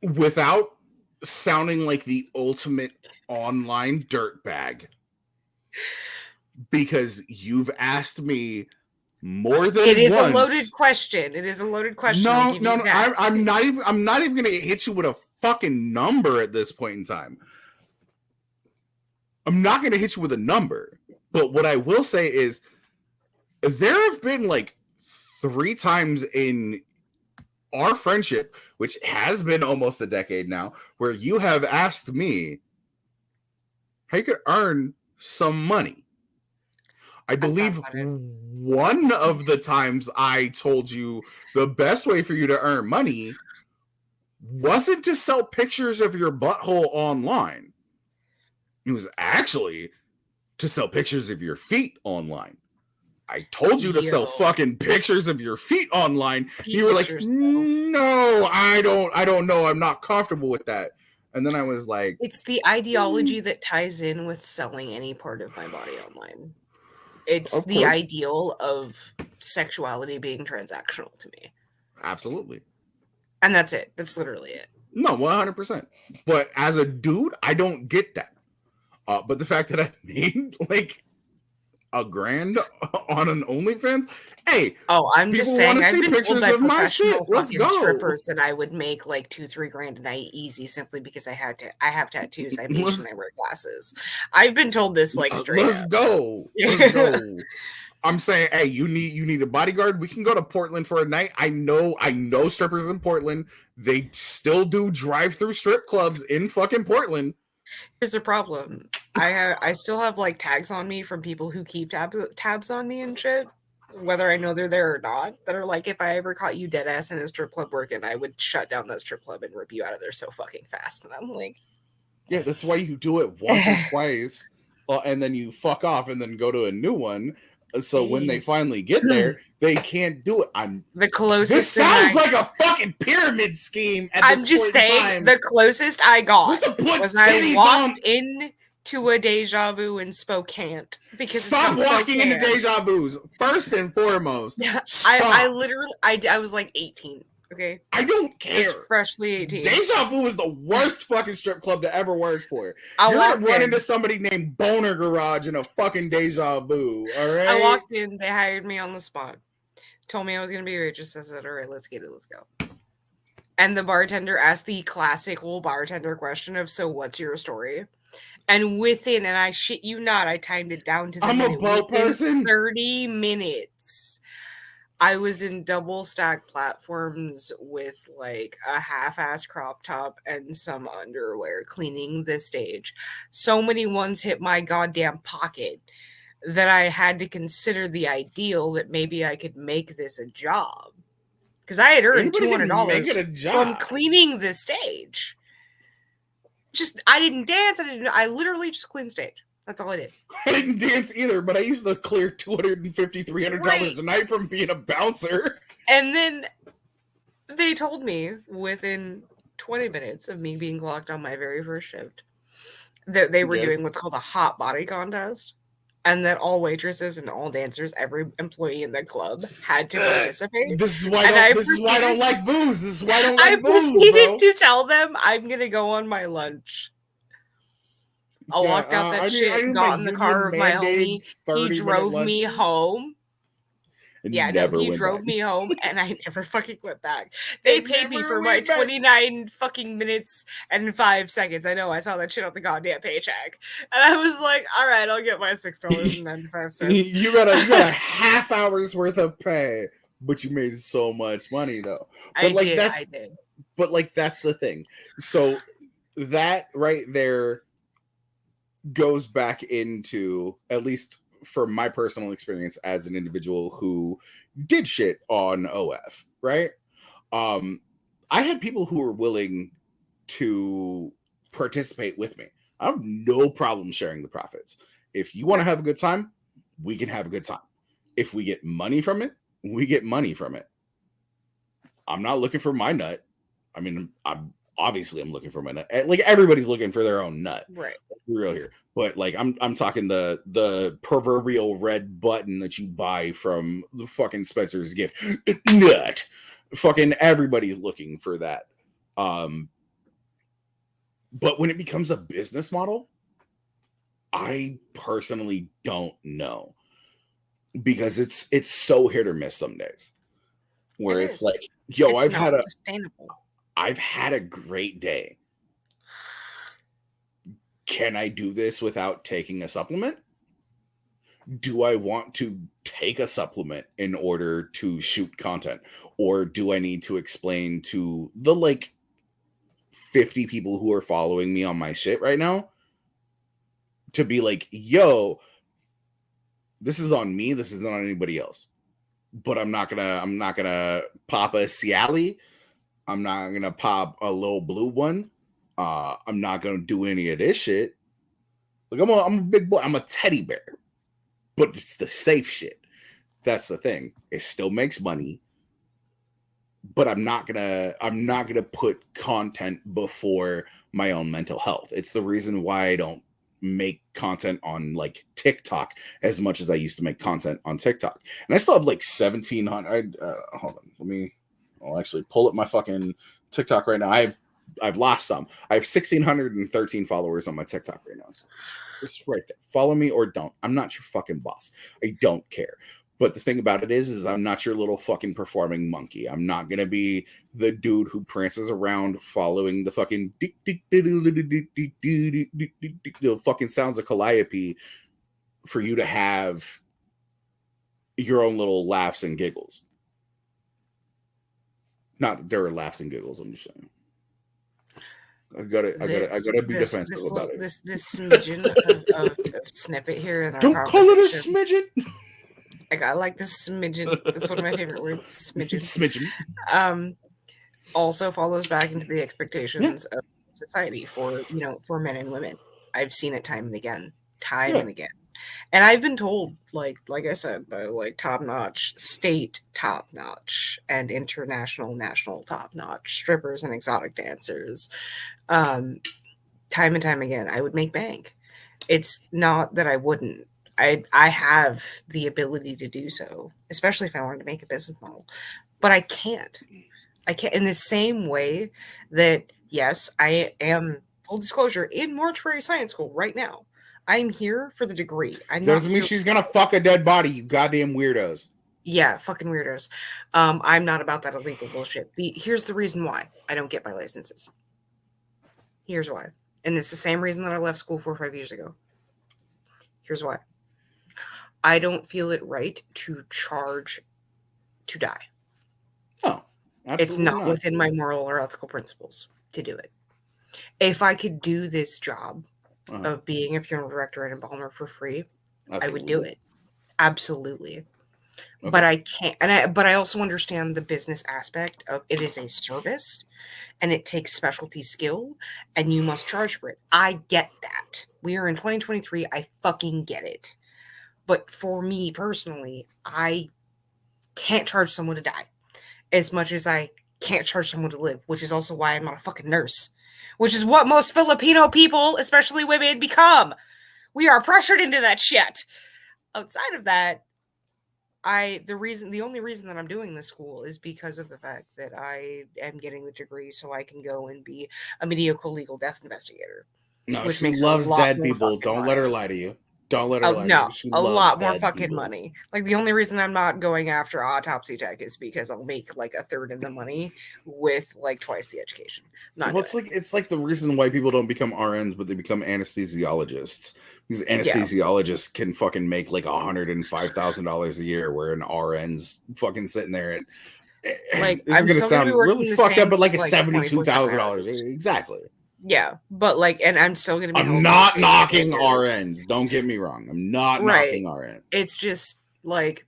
without sounding like the ultimate online dirtbag, because you've asked me more than it is once. A loaded question. It is a loaded question. No. I'm not even gonna hit you with a fucking number at this point in time. I'm not gonna hit you with a number, but what I will say is there have been like 3 times in our friendship, which has been almost a decade now, where you have asked me how you could earn some money. I believe one of the times I told you the best way for you to earn money wasn't to sell pictures of your butthole online. It was actually to sell pictures of your feet online. I told you to sell Yo, fucking pictures of your feet online. You were like, pictures though. no, I don't know. I'm not comfortable with that. And then I was like, It's the ideology that ties in with selling any part of my body online. It's of the course, ideal of sexuality being transactional to me. absolutely. And that's it. That's literally it. No, 100%. But as a dude, I don't get that. But the fact that I made like $1,000 on an OnlyFans, hey, Oh, I'm just people want saying, to I've see been told pictures by of my shit. professional Let's fucking go. strippers that I would make like 2-3 grand a night easy simply because I have tattoos, I'm Asian, I wear glasses. I've been told this like straight Let's up. go. Let's go. I'm saying, hey, you need a bodyguard. We can go to Portland for a night. I know strippers in Portland. They still do drive-through strip clubs in fucking Portland. Here's the problem. I still have like tags on me from people who keep tabs on me and shit, whether I know they're there or not, that are like, if I ever caught you dead ass in a strip club working, I would shut down that strip club and rip you out of there so fucking fast. And I'm like, yeah, that's why you do it once or twice, and then you fuck off and then go to a new one. So when they finally get there, they can't do it. The closest This sounds like a fucking pyramid scheme. I'm just saying, the closest I got was I walked into a deja vu in Spokane. Because stop walking into deja vus, first and foremost. I literally, I was like 18. Okay, I don't care. I was freshly 18. Deja vu is the worst fucking strip club to ever work for. You're gonna run into somebody named Boner Garage in a fucking deja vu. All right. I walked in. They hired me on the spot. Told me I was gonna be a waitress. I said, "All right, let's get it. Let's go." And the bartender asked the classical bartender question of, "So, what's your story?" And within, and I shit you not, I timed it down to the I'm minute. a boat person. 30 minutes. I was in double stack platforms with like a half-ass crop top and some underwear cleaning the stage. So many ones hit my goddamn pocket that I had to consider the ideal that maybe I could make this a job. Because I had earned $200 from cleaning the stage. I didn't dance. I literally just cleaned stage. That's all I did. I didn't dance either, but I used to clear $250, $300 a night from being a bouncer. And then they told me within 20 minutes of me being clocked on my very first shift that they were doing what's called a hot body contest, and that all waitresses and all dancers, every employee in the club had to participate. This is why I don't like booze. This is why I don't like booze. I proceeded to tell them I'm gonna go on my lunch. I walked out that shit, got in the car with my homie. He drove me home. He drove me home, and I never fucking went back. They paid me for my 29 fucking minutes and 5 seconds. I know, I saw that shit on the goddamn paycheck, and I was like, "All right, I'll get my $6.95." You got a half hour's worth of pay, but you made so much money though. But I did. But like that's the thing. So that right there goes back into, at least for my personal experience as an individual who did shit on OF, right? I had people who were willing to participate with me. I have no problem sharing the profits. If you want to have a good time, we can have a good time. If we get money from it, we get money from it. I'm not looking for my nut. I mean, I'm looking for my nut. Like everybody's looking for their own nut, right? Real here, but like I'm talking the proverbial red button that you buy from the fucking Spencer's gift nut. Fucking everybody's looking for that. But when it becomes a business model, I personally don't know, because it's so hit or miss some days. Where it's like, yo, I've had a great day. Can I do this without taking a supplement? Do I want to take a supplement in order to shoot content? Or do I need to explain to the like 50 people who are following me on my shit right now to be like, yo, this is on me, this isn't on anybody else. But I'm not gonna pop a Cialis. I'm not gonna pop a little blue one. I'm not gonna do any of this shit. Like I'm a big boy. I'm a teddy bear, but it's the safe shit. That's the thing. It still makes money, but I'm not gonna put content before my own mental health. It's the reason why I don't make content on like TikTok as much as I used to make content on TikTok. And I still have like 1,700. Hold on, I'll actually pull up my fucking TikTok right now. I've lost some. I have 1,613 followers on my TikTok right now. So it's right there. Follow me or don't. I'm not your fucking boss. I don't care. But the thing about it is I'm not your little fucking performing monkey. I'm not gonna be the dude who prances around following the fucking the fucking sounds of Calliope for you to have your own little laughs and giggles. Not that there are laughs and giggles. I'm just saying. I gotta be defensive about it. This smidgen of snippet here in our Don't call it a conversation. smidgen. I like this smidgen. That's one of my favorite words, smidgen. Smidgen. Also follows back into the expectations of society for men and women. I've seen it time and again. And I've been told, like I said, by like top-notch, state top-notch, and international, national top-notch strippers and exotic dancers. Time and time again, I would make bank. It's not that I wouldn't. I have the ability to do so, especially if I wanted to make a business model. But I can't. I can't in the same way that, yes, I am, full disclosure, in mortuary science school right now. I'm here for the degree. Doesn't mean she's gonna fuck a dead body, you goddamn weirdos. Yeah, fucking weirdos. I'm not about that illegal bullshit. Here's the reason why I don't get my licenses. Here's why. And it's the same reason that I left school 4 or 5 years ago. Here's why. I don't feel it right to charge to die. Oh, absolutely it's not within my moral or ethical principles to do it. If I could do this job of being a funeral director and embalmer for free, I would do it. Absolutely. Okay. But I can't. But I also understand the business aspect of it is a service and it takes specialty skill and you must charge for it. I get that. We are in 2023. I fucking get it. But for me personally, I can't charge someone to die as much as I can't charge someone to live, which is also why I'm not a fucking nurse, which is what most Filipino people, especially women, become. We are pressured into that shit. Outside of that, the only reason that I'm doing this school is because of the fact that I am getting the degree so I can go and be a medical legal death investigator. No, she loves dead people. Don't let her lie to you. Don't let her lie to you. She a loves lot more dead fucking people. money. Like the only reason I'm not going after autopsy tech is because I'll make like a third of the money with like twice the education. It's like the reason why people don't become RNs, but they become anesthesiologists. Because anesthesiologists can fucking make like $105,000 a year, where an RN's fucking sitting there and like this is gonna sound really fucked up, but like a $72,000 exactly. Yeah, but like, and I'm still gonna be. I'm not knocking RNs. Don't get me wrong. I'm not knocking RNs. It's just like,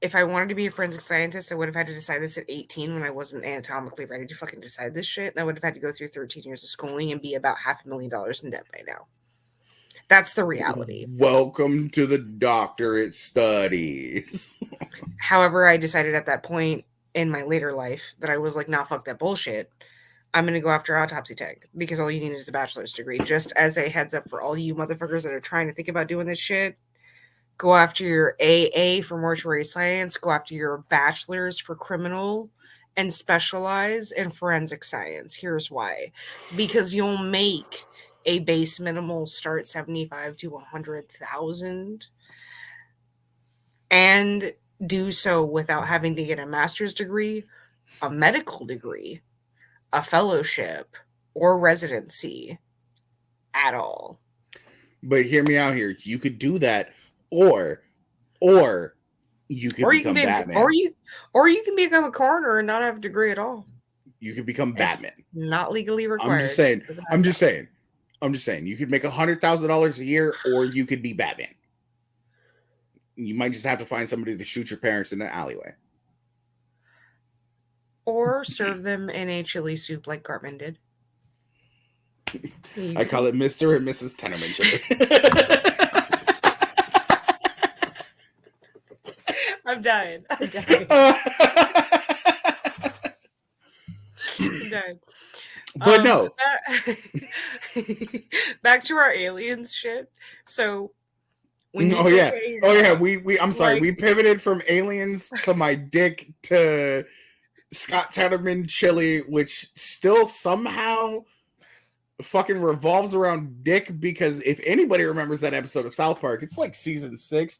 if I wanted to be a forensic scientist, I would have had to decide this at 18 when I wasn't anatomically ready to fucking decide this shit, and I would have had to go through 13 years of schooling and be about $500,000 in debt by now. That's the reality. Welcome to the doctorate studies. However, I decided at that point in my later life that I was like, nah, fuck that bullshit. I'm going to go after autopsy tech because all you need is a bachelor's degree. Just as a heads up for all you motherfuckers that are trying to think about doing this shit, go after your AA for mortuary science, go after your bachelor's for criminal, and specialize in forensic science. Here's why. Because you'll make a base minimal start 75 to 100,000 and do so without having to get a master's degree, a medical degree, a fellowship, or residency at all. But hear me out here. You could do that, or you could become Batman. Or you can become a coroner and not have a degree at all. You could become Batman. It's not legally required. I'm just saying. You could make $100,000 a year, or you could be Batman. You might just have to find somebody to shoot your parents in an alleyway. Or serve them in a chili soup like Cartman did. I call it Mr. and Mrs. Tenorman chili. I'm dying. I'm dying. But no. Back to our aliens shit. So when you I'm sorry. We pivoted from aliens to my dick to Scott Tenorman chili, which still somehow fucking revolves around dick, because if anybody remembers that episode of South Park, it's like season 6.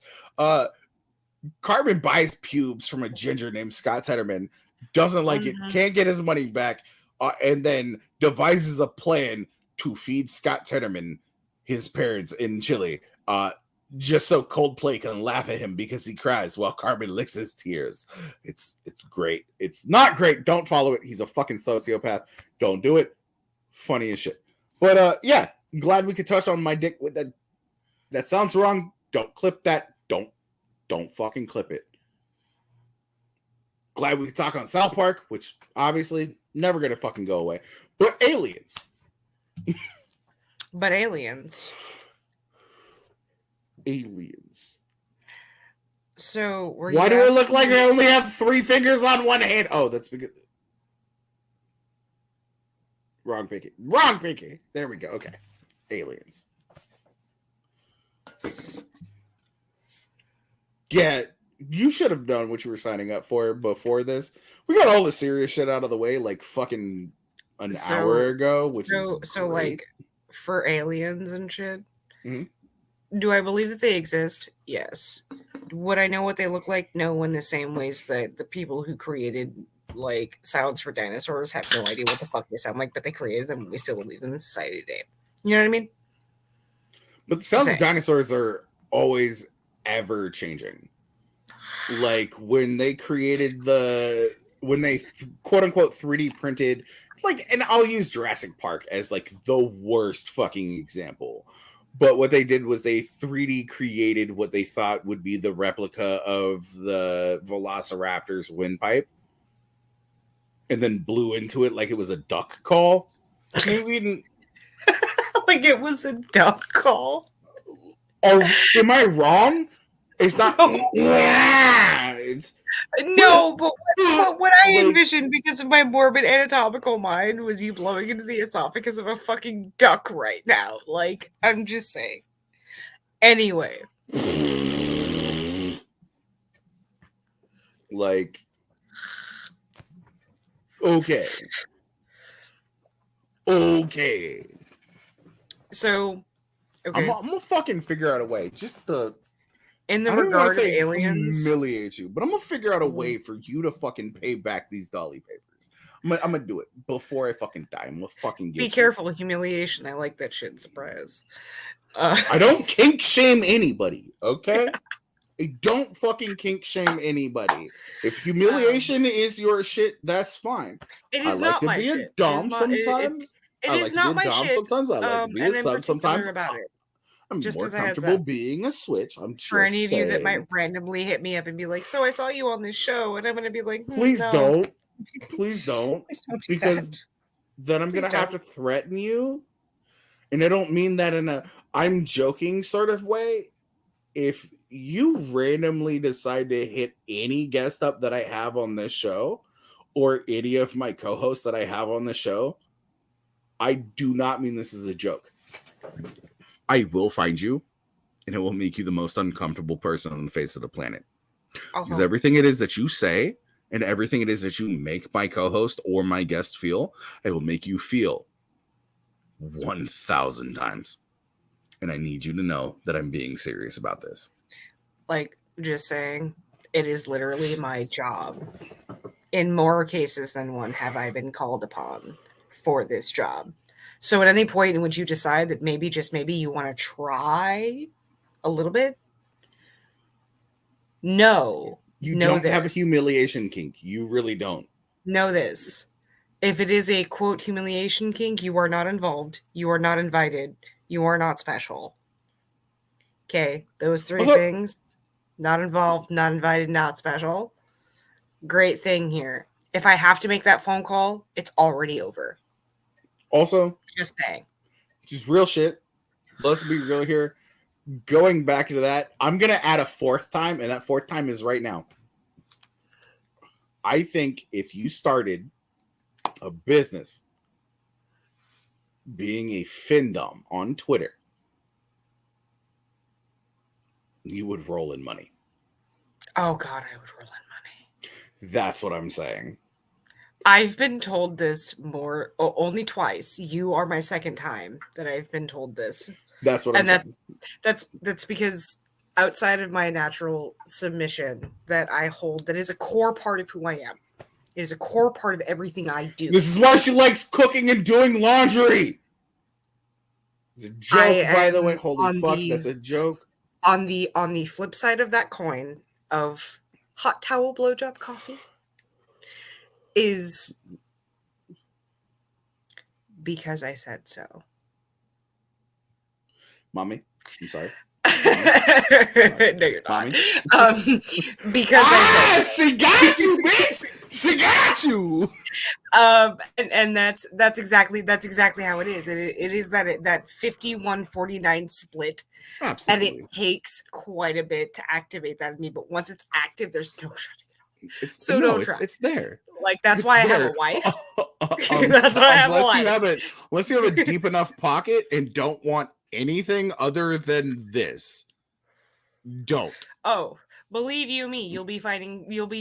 Cartman buys pubes from a ginger named Scott Tenorman, doesn't like it, can't get his money back, and then devises a plan to feed Scott Tenorman his parents in Chile, just so Coldplay can laugh at him because he cries while Cartman licks his tears. It's great. It's not great. Don't follow it. He's a fucking sociopath. Don't do it. Funny as shit. But yeah, glad we could touch on my dick with that. That sounds wrong. Don't clip that. Don't fucking clip it. Glad we could talk on South Park, which obviously never gonna fucking go away. But aliens. But aliens. Aliens. So why do it look like I only have 3 fingers on one hand? Oh, that's because wrong pinky. Wrong pinky. There we go. Okay. Aliens. Yeah, you should have done what you were signing up for before this. We got all the serious shit out of the way like fucking an hour ago, which is so like for aliens and shit. Mm-hmm. Do I believe that they exist? Yes. Would I know what they look like? No, in the same ways that the people who created like sounds for dinosaurs have no idea what the fuck they sound like, but they created them and we still believe them in society today. You know what I mean? But the sounds of dinosaurs are always ever changing. Like when they created quote unquote 3D printed, like, and I'll use Jurassic Park as like the worst fucking example. But what they did was they 3D created what they thought would be the replica of the Velociraptor's windpipe, and then blew into it like it was a duck call. Like it was a duck call. Or am I wrong? It's not. No, but what I envisioned because of my morbid anatomical mind was you blowing into the esophagus of a fucking duck right now. Like, I'm just saying. Anyway. Like, okay. So, okay. I'm gonna fucking figure out a way. Just the. In the regard of aliens, humiliate you, but I'm gonna figure out a way for you to fucking pay back these Dolly papers. I'm gonna do it before I fucking die. I'm gonna fucking get. Be careful, humiliation. I like that shit. Surprise. I don't kink shame anybody. Okay, I don't fucking kink shame anybody. If humiliation is your shit, that's fine. It is not my shit. I like to be a dom sometimes. It is not my shit. Sometimes I like to be a sub. Sometimes about it. I'm just more comfortable being a switch. I'm just for any of saying. you that might randomly hit me up and be like, "So I saw you on this show," and I'm gonna be like, "Please no. don't, please don't," Please don't do because that. Then I'm gonna have to threaten you, and I don't mean that in a I'm joking sort of way. If you randomly decide to hit any guest up that I have on this show, or any of my co-hosts that I have on the show, I do not mean this as a joke. I will find you, and it will make you the most uncomfortable person on the face of the planet. Because everything it is that you say, and everything it is that you make my co-host or my guest feel, I will make you feel 1,000 times. And I need you to know that I'm being serious about this. Like, just saying, it is literally my job. In more cases than one have I been called upon for this job. So at any point in which you decide that maybe, just maybe, you want to try a little bit, you don't have a humiliation kink. You really don't. Know this. If it is a, quote, humiliation kink, you are not involved. You are not invited. You are not special. Okay, those 3 things. Not involved, not invited, not special. Great thing here. If I have to make that phone call, it's already over. Also, just saying. Just real shit. Let's be real here. Going back to that, I'm going to add a fourth time, and that fourth time is right now. I think if you started a business being a findom on Twitter, you would roll in money. Oh, God, I would roll in money. That's what I'm saying. I've been told this only twice. You are my second time that I've been told this. That's what I'm saying. That's because outside of my natural submission that I hold, that is a core part of who I am. It is a core part of everything I do. This is why she likes cooking and doing laundry. It's a joke, by the way. Holy fuck, that's a joke. On the flip side of that coin of hot towel blowjob coffee is because I said so. Mommy, I'm sorry. No, you're not. Because I said she got you, bitch. She got you. And that's exactly how it is. It is that 51-49 split. Absolutely. And it takes quite a bit to activate that in me. But once it's active, there's no shutting it off. It's there. Like that's why I have a wife. That's why I have a wife. Unless you have a deep enough pocket and don't want anything other than this. Don't. Oh, believe you me, you'll be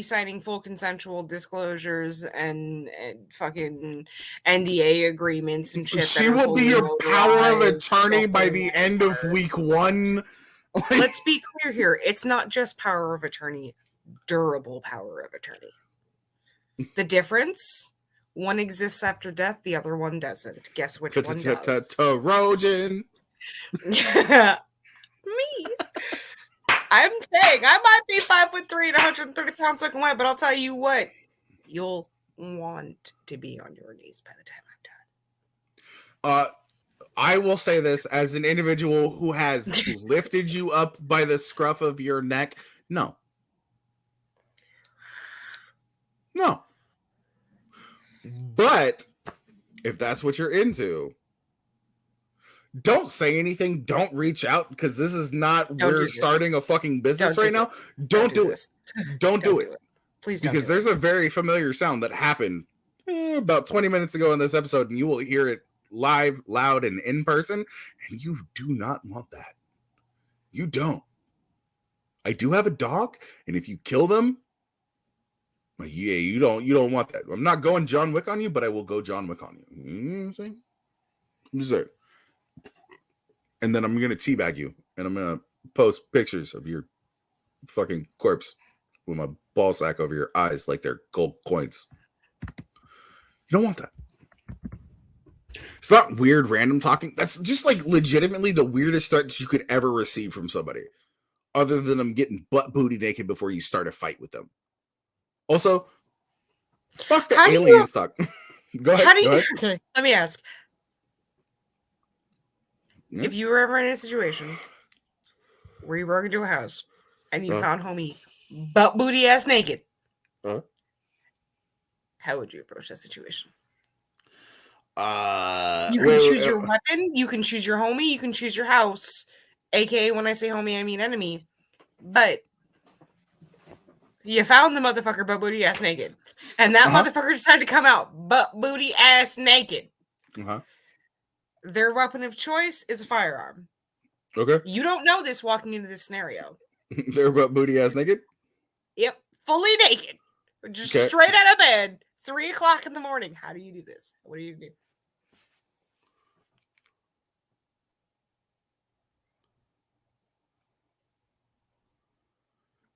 signing full consensual disclosures and fucking NDA agreements and shit. She will be your power of attorney by the end of week 1. Let's be clear here. It's not just power of attorney, durable power of attorney. The difference, one exists after death, the other one doesn't. Guess which one does? Trojan. Me. I'm saying I might be 5'3" and 130 pounds soaking wet, but I'll tell you what, you'll want to be on your knees by the time I'm done. I will say this as an individual who has lifted you up by the scruff of your neck. No. But if that's what you're into, don't say anything. Don't reach out because this is not we're starting a fucking business right now. Don't do it. Don't do it. Please don't. Because there's a very familiar sound that happened about 20 minutes ago in this episode, and you will hear it live, loud, and in person, and you do not want that. You don't. I do have a dog, and if you kill them, yeah, you don't want that. I'm not going John Wick on you, but I will go John Wick on you. You know what I'm saying? I'm just there. And then I'm going to teabag you, and I'm going to post pictures of your fucking corpse with my ball sack over your eyes like they're gold coins. You don't want that. It's not weird random talking. That's just like legitimately the weirdest threat that you could ever receive from somebody, other than them getting butt booty naked before you start a fight with them. Also, fuck the aliens talk. Go ahead. Okay, let me ask. If you were ever in a situation where you broke into a house and you found homie butt booty ass naked, how would you approach that situation? You can choose your weapon, you can choose your homie, you can choose your house. AKA, when I say homie, I mean enemy. But you found the motherfucker butt booty ass naked. And that motherfucker decided to come out butt booty ass naked. Their weapon of choice is a firearm. Okay. You don't know this walking into this scenario. They're butt booty ass naked? Yep. Fully naked. Just straight out of bed. 3:00 in the morning. How do you do this? What do you do?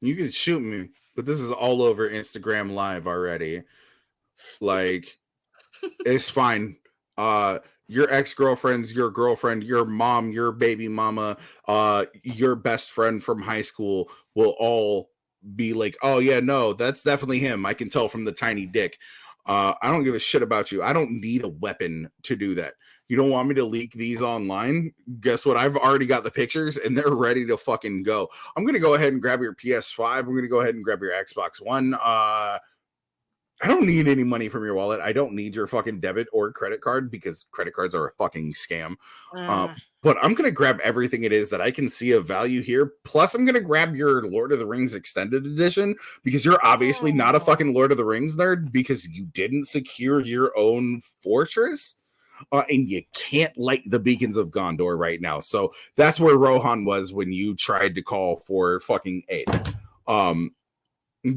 You can shoot me, but this is all over Instagram Live already. Like, it's fine. Your ex-girlfriend's your girlfriend, your mom, your baby mama, your best friend from high school will all be like, oh yeah, no, that's definitely him. I can tell from the tiny dick. I don't give a shit about you. I don't need a weapon to do that. You don't want me to leak these online? Guess what? I've already got the pictures and they're ready to fucking go. I'm going to go ahead and grab your PS5. I'm going to go ahead and grab your Xbox One. I don't need any money from your wallet. I don't need your fucking debit or credit card because credit cards are a fucking scam. Uh, Mm. but I'm going to grab everything it is that I can see of value here. Plus, I'm going to grab your Lord of the Rings extended edition because you're obviously not a Oh. fucking Lord of the Rings nerd because you didn't secure your own fortress. And you can't light the beacons of Gondor right now. So that's where Rohan was when you tried to call for fucking aid.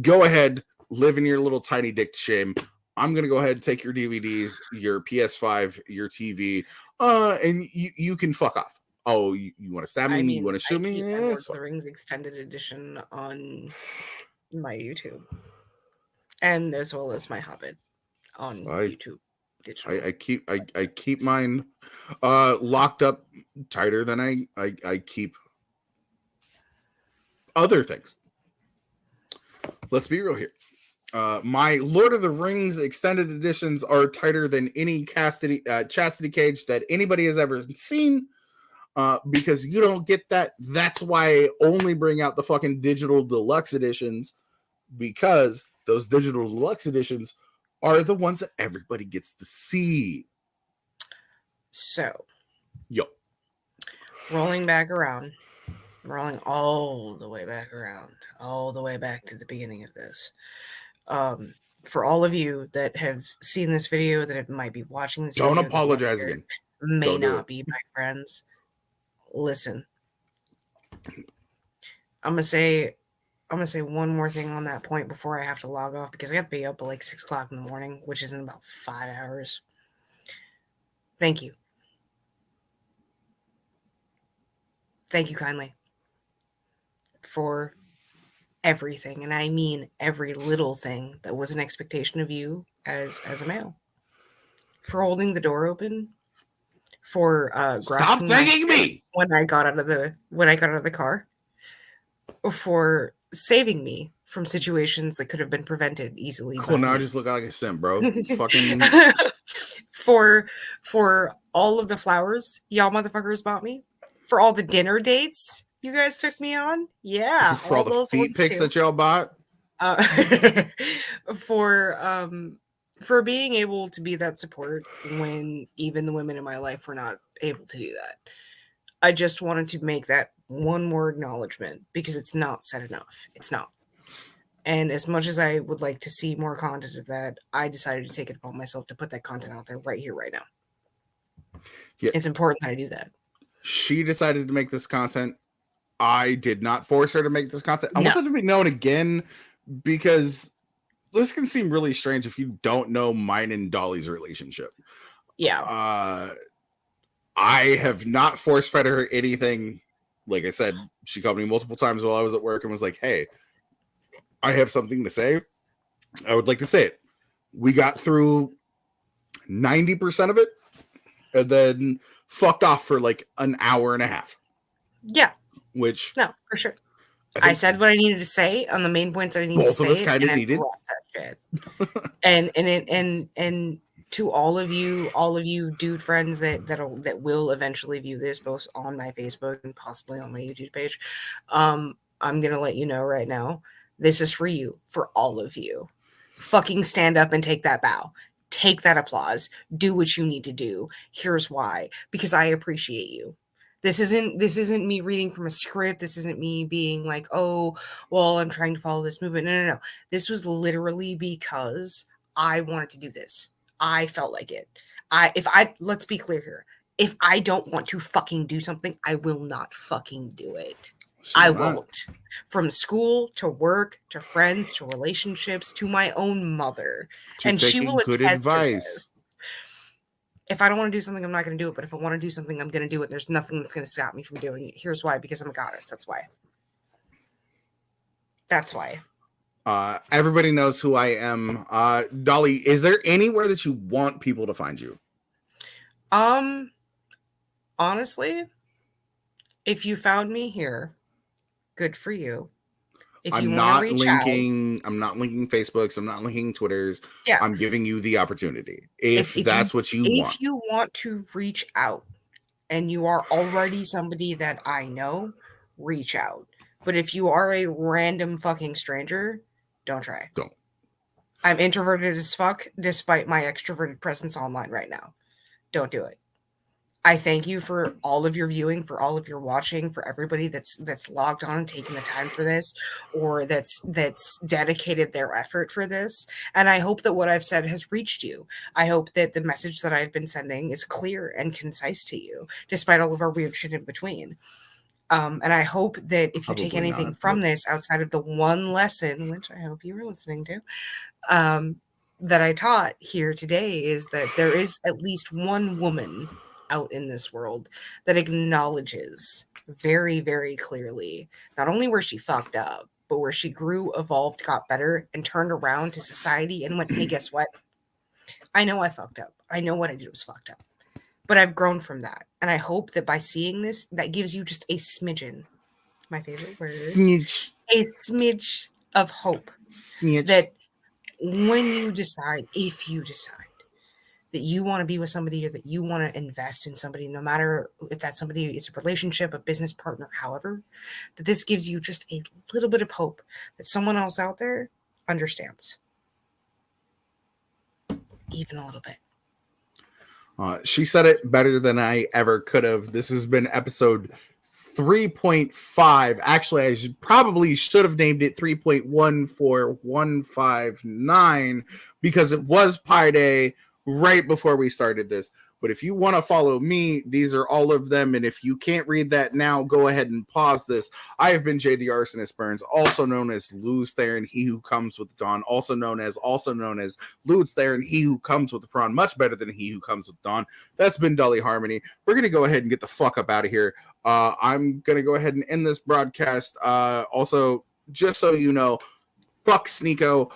Go ahead, live in your little tiny dick shame. I'm gonna go ahead and take your DVDs, your PS5, your TV, and you can fuck off. Oh, you want to stab me? I You mean, want to I shoot me? keep my Yeah, Lord it's of the fine. Rings extended edition on my YouTube, and as well as my Hobbit on I YouTube I, digital. I keep I keep mine locked up tighter than I keep other things. Let's be real here. My Lord of the Rings extended editions are tighter than any chastity cage that anybody has ever seen. Because you don't get that. That's why I only bring out the fucking digital deluxe editions because those digital deluxe editions are the ones that everybody gets to see. So, Yo, rolling all the way back around, all the way back to the beginning of this. For all of you that have seen this video, that might be watching this don't video, that apologize again. may Don't do it. not be my friends, listen. I'm gonna say one more thing on that point before I have to log off because I got to be up at like 6 o'clock in the morning, which is in about 5 hours. Thank you. Thank you kindly for everything, and I mean every little thing that was an expectation of you as a male. For holding the door open, for Stop grasping my thanking hand me. when I got out of the car, for saving me from situations that could have been prevented easily Cool. by Now I me. just look like a simp, bro. Fucking for all of the flowers y'all motherfuckers bought me, for all the dinner dates you guys took me on, yeah, for all all the those feet ones pics too. that y'all bought. Uh, for being able to be that support when even the women in my life were not able to do that. I just wanted to make that one more acknowledgement because it's not said enough. It's not. And as much as I would like to see more content of that, I decided to take it upon myself to put that content out there right here, right now. Yeah, It's important that I do that. she decided to make this content. I did not force her to make this content. I No. want that to be known again because this can seem really strange if you don't know mine and Dolly's relationship. Yeah. I have not force fed her anything. Like I said, she called me multiple times while I was at work and was like, "Hey, I have something to say. I would like to say it." We got through 90% of it and then fucked off for like an hour and a half. Yeah. Which No, for sure. I I said what I needed to say on the main points that I needed to both of us say, kind of and I needed. lost that shit. and to all of you dude friends that will eventually view this, both on my Facebook and possibly on my YouTube page, I'm gonna let you know right now, this is for you, for all of you. Fucking stand up and take that bow. Take that applause. Do what you need to do. Here's why. Because I appreciate you. This isn't me reading from a script. This isn't me being like, oh, well, I'm trying to follow this movement. No. This was literally because I wanted to do this. I felt like it. Let's be clear here. If I don't want to fucking do something, I will not fucking do it. I won't. From school to work to friends to relationships to my own mother. To And she will taking good attest to advice. this. If I don't want to do something, I'm not going to do it. But if I want to do something, I'm going to do it. There's nothing that's going to stop me from doing it. Here's why. Because I'm a goddess. That's why. That's why. Everybody knows who I am. Dolly, is there anywhere that you want people to find you? Honestly, if you found me here, good for you. If you I'm want to not reach linking. I'm not linking Facebooks. I'm not linking Twitters. yeah, I'm giving you the opportunity if if that's what you want. if you want to reach out, and you are already somebody that I know, reach out. But if you are a random fucking stranger, don't try. Don't. I'm introverted as fuck, despite my extroverted presence online right now. Don't do it. I thank you for all of your viewing, for all of your watching, for everybody that's logged on and taking the time for this, or that's dedicated their effort for this. And I hope that what I've said has reached you. I hope that the message that I've been sending is clear and concise to you, despite all of our weird shit in between. And I hope that if you take Probably anything not, from but this outside of the one lesson, which I hope you were listening to, um, that I taught here today, is that there is at least one woman out in this world that acknowledges very, very clearly not only where she fucked up, but where she grew, evolved, got better, and turned around to society and went, hey, guess what? I know I fucked up. I know what I did was fucked up. But I've grown from that. And I hope that by seeing this, that gives you just a smidgen, my favorite word, smidge, a smidge of hope smidge. that when you decide, if you decide that you want to be with somebody or that you want to invest in somebody, no matter if that somebody is a relationship, a business partner, however, that this gives you just a little bit of hope that someone else out there understands. Even a little bit. She said it better than I ever could have. This has been episode 3.5. Actually, I probably should have named it 3.14159 because it was Pi Day right before we started this. But if you want to follow me, these are all of them. And if you can't read that now, go ahead and pause this. I have been Jay the Arsonist Burns, also known as Luz Theron, he who comes with the dawn, also known as Luz Theron, he who comes with the prawn, much better than he who comes with dawn. That's been Dolly Harmony. We're going to go ahead and get the fuck up out of here. I'm going to go ahead and end this broadcast. Also, just so you know, fuck Sneeko,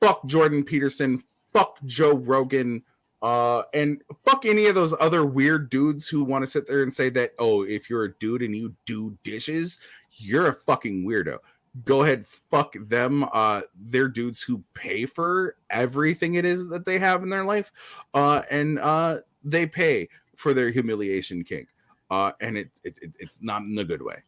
fuck Jordan Peterson, fuck Joe Rogan, and fuck any of those other weird dudes who want to sit there and say that, oh, if you're a dude and you do dishes, you're a fucking weirdo. Go ahead, fuck them. They're dudes who pay for everything it is that they have in their life, and they pay for their humiliation kink, and it's not in a good way.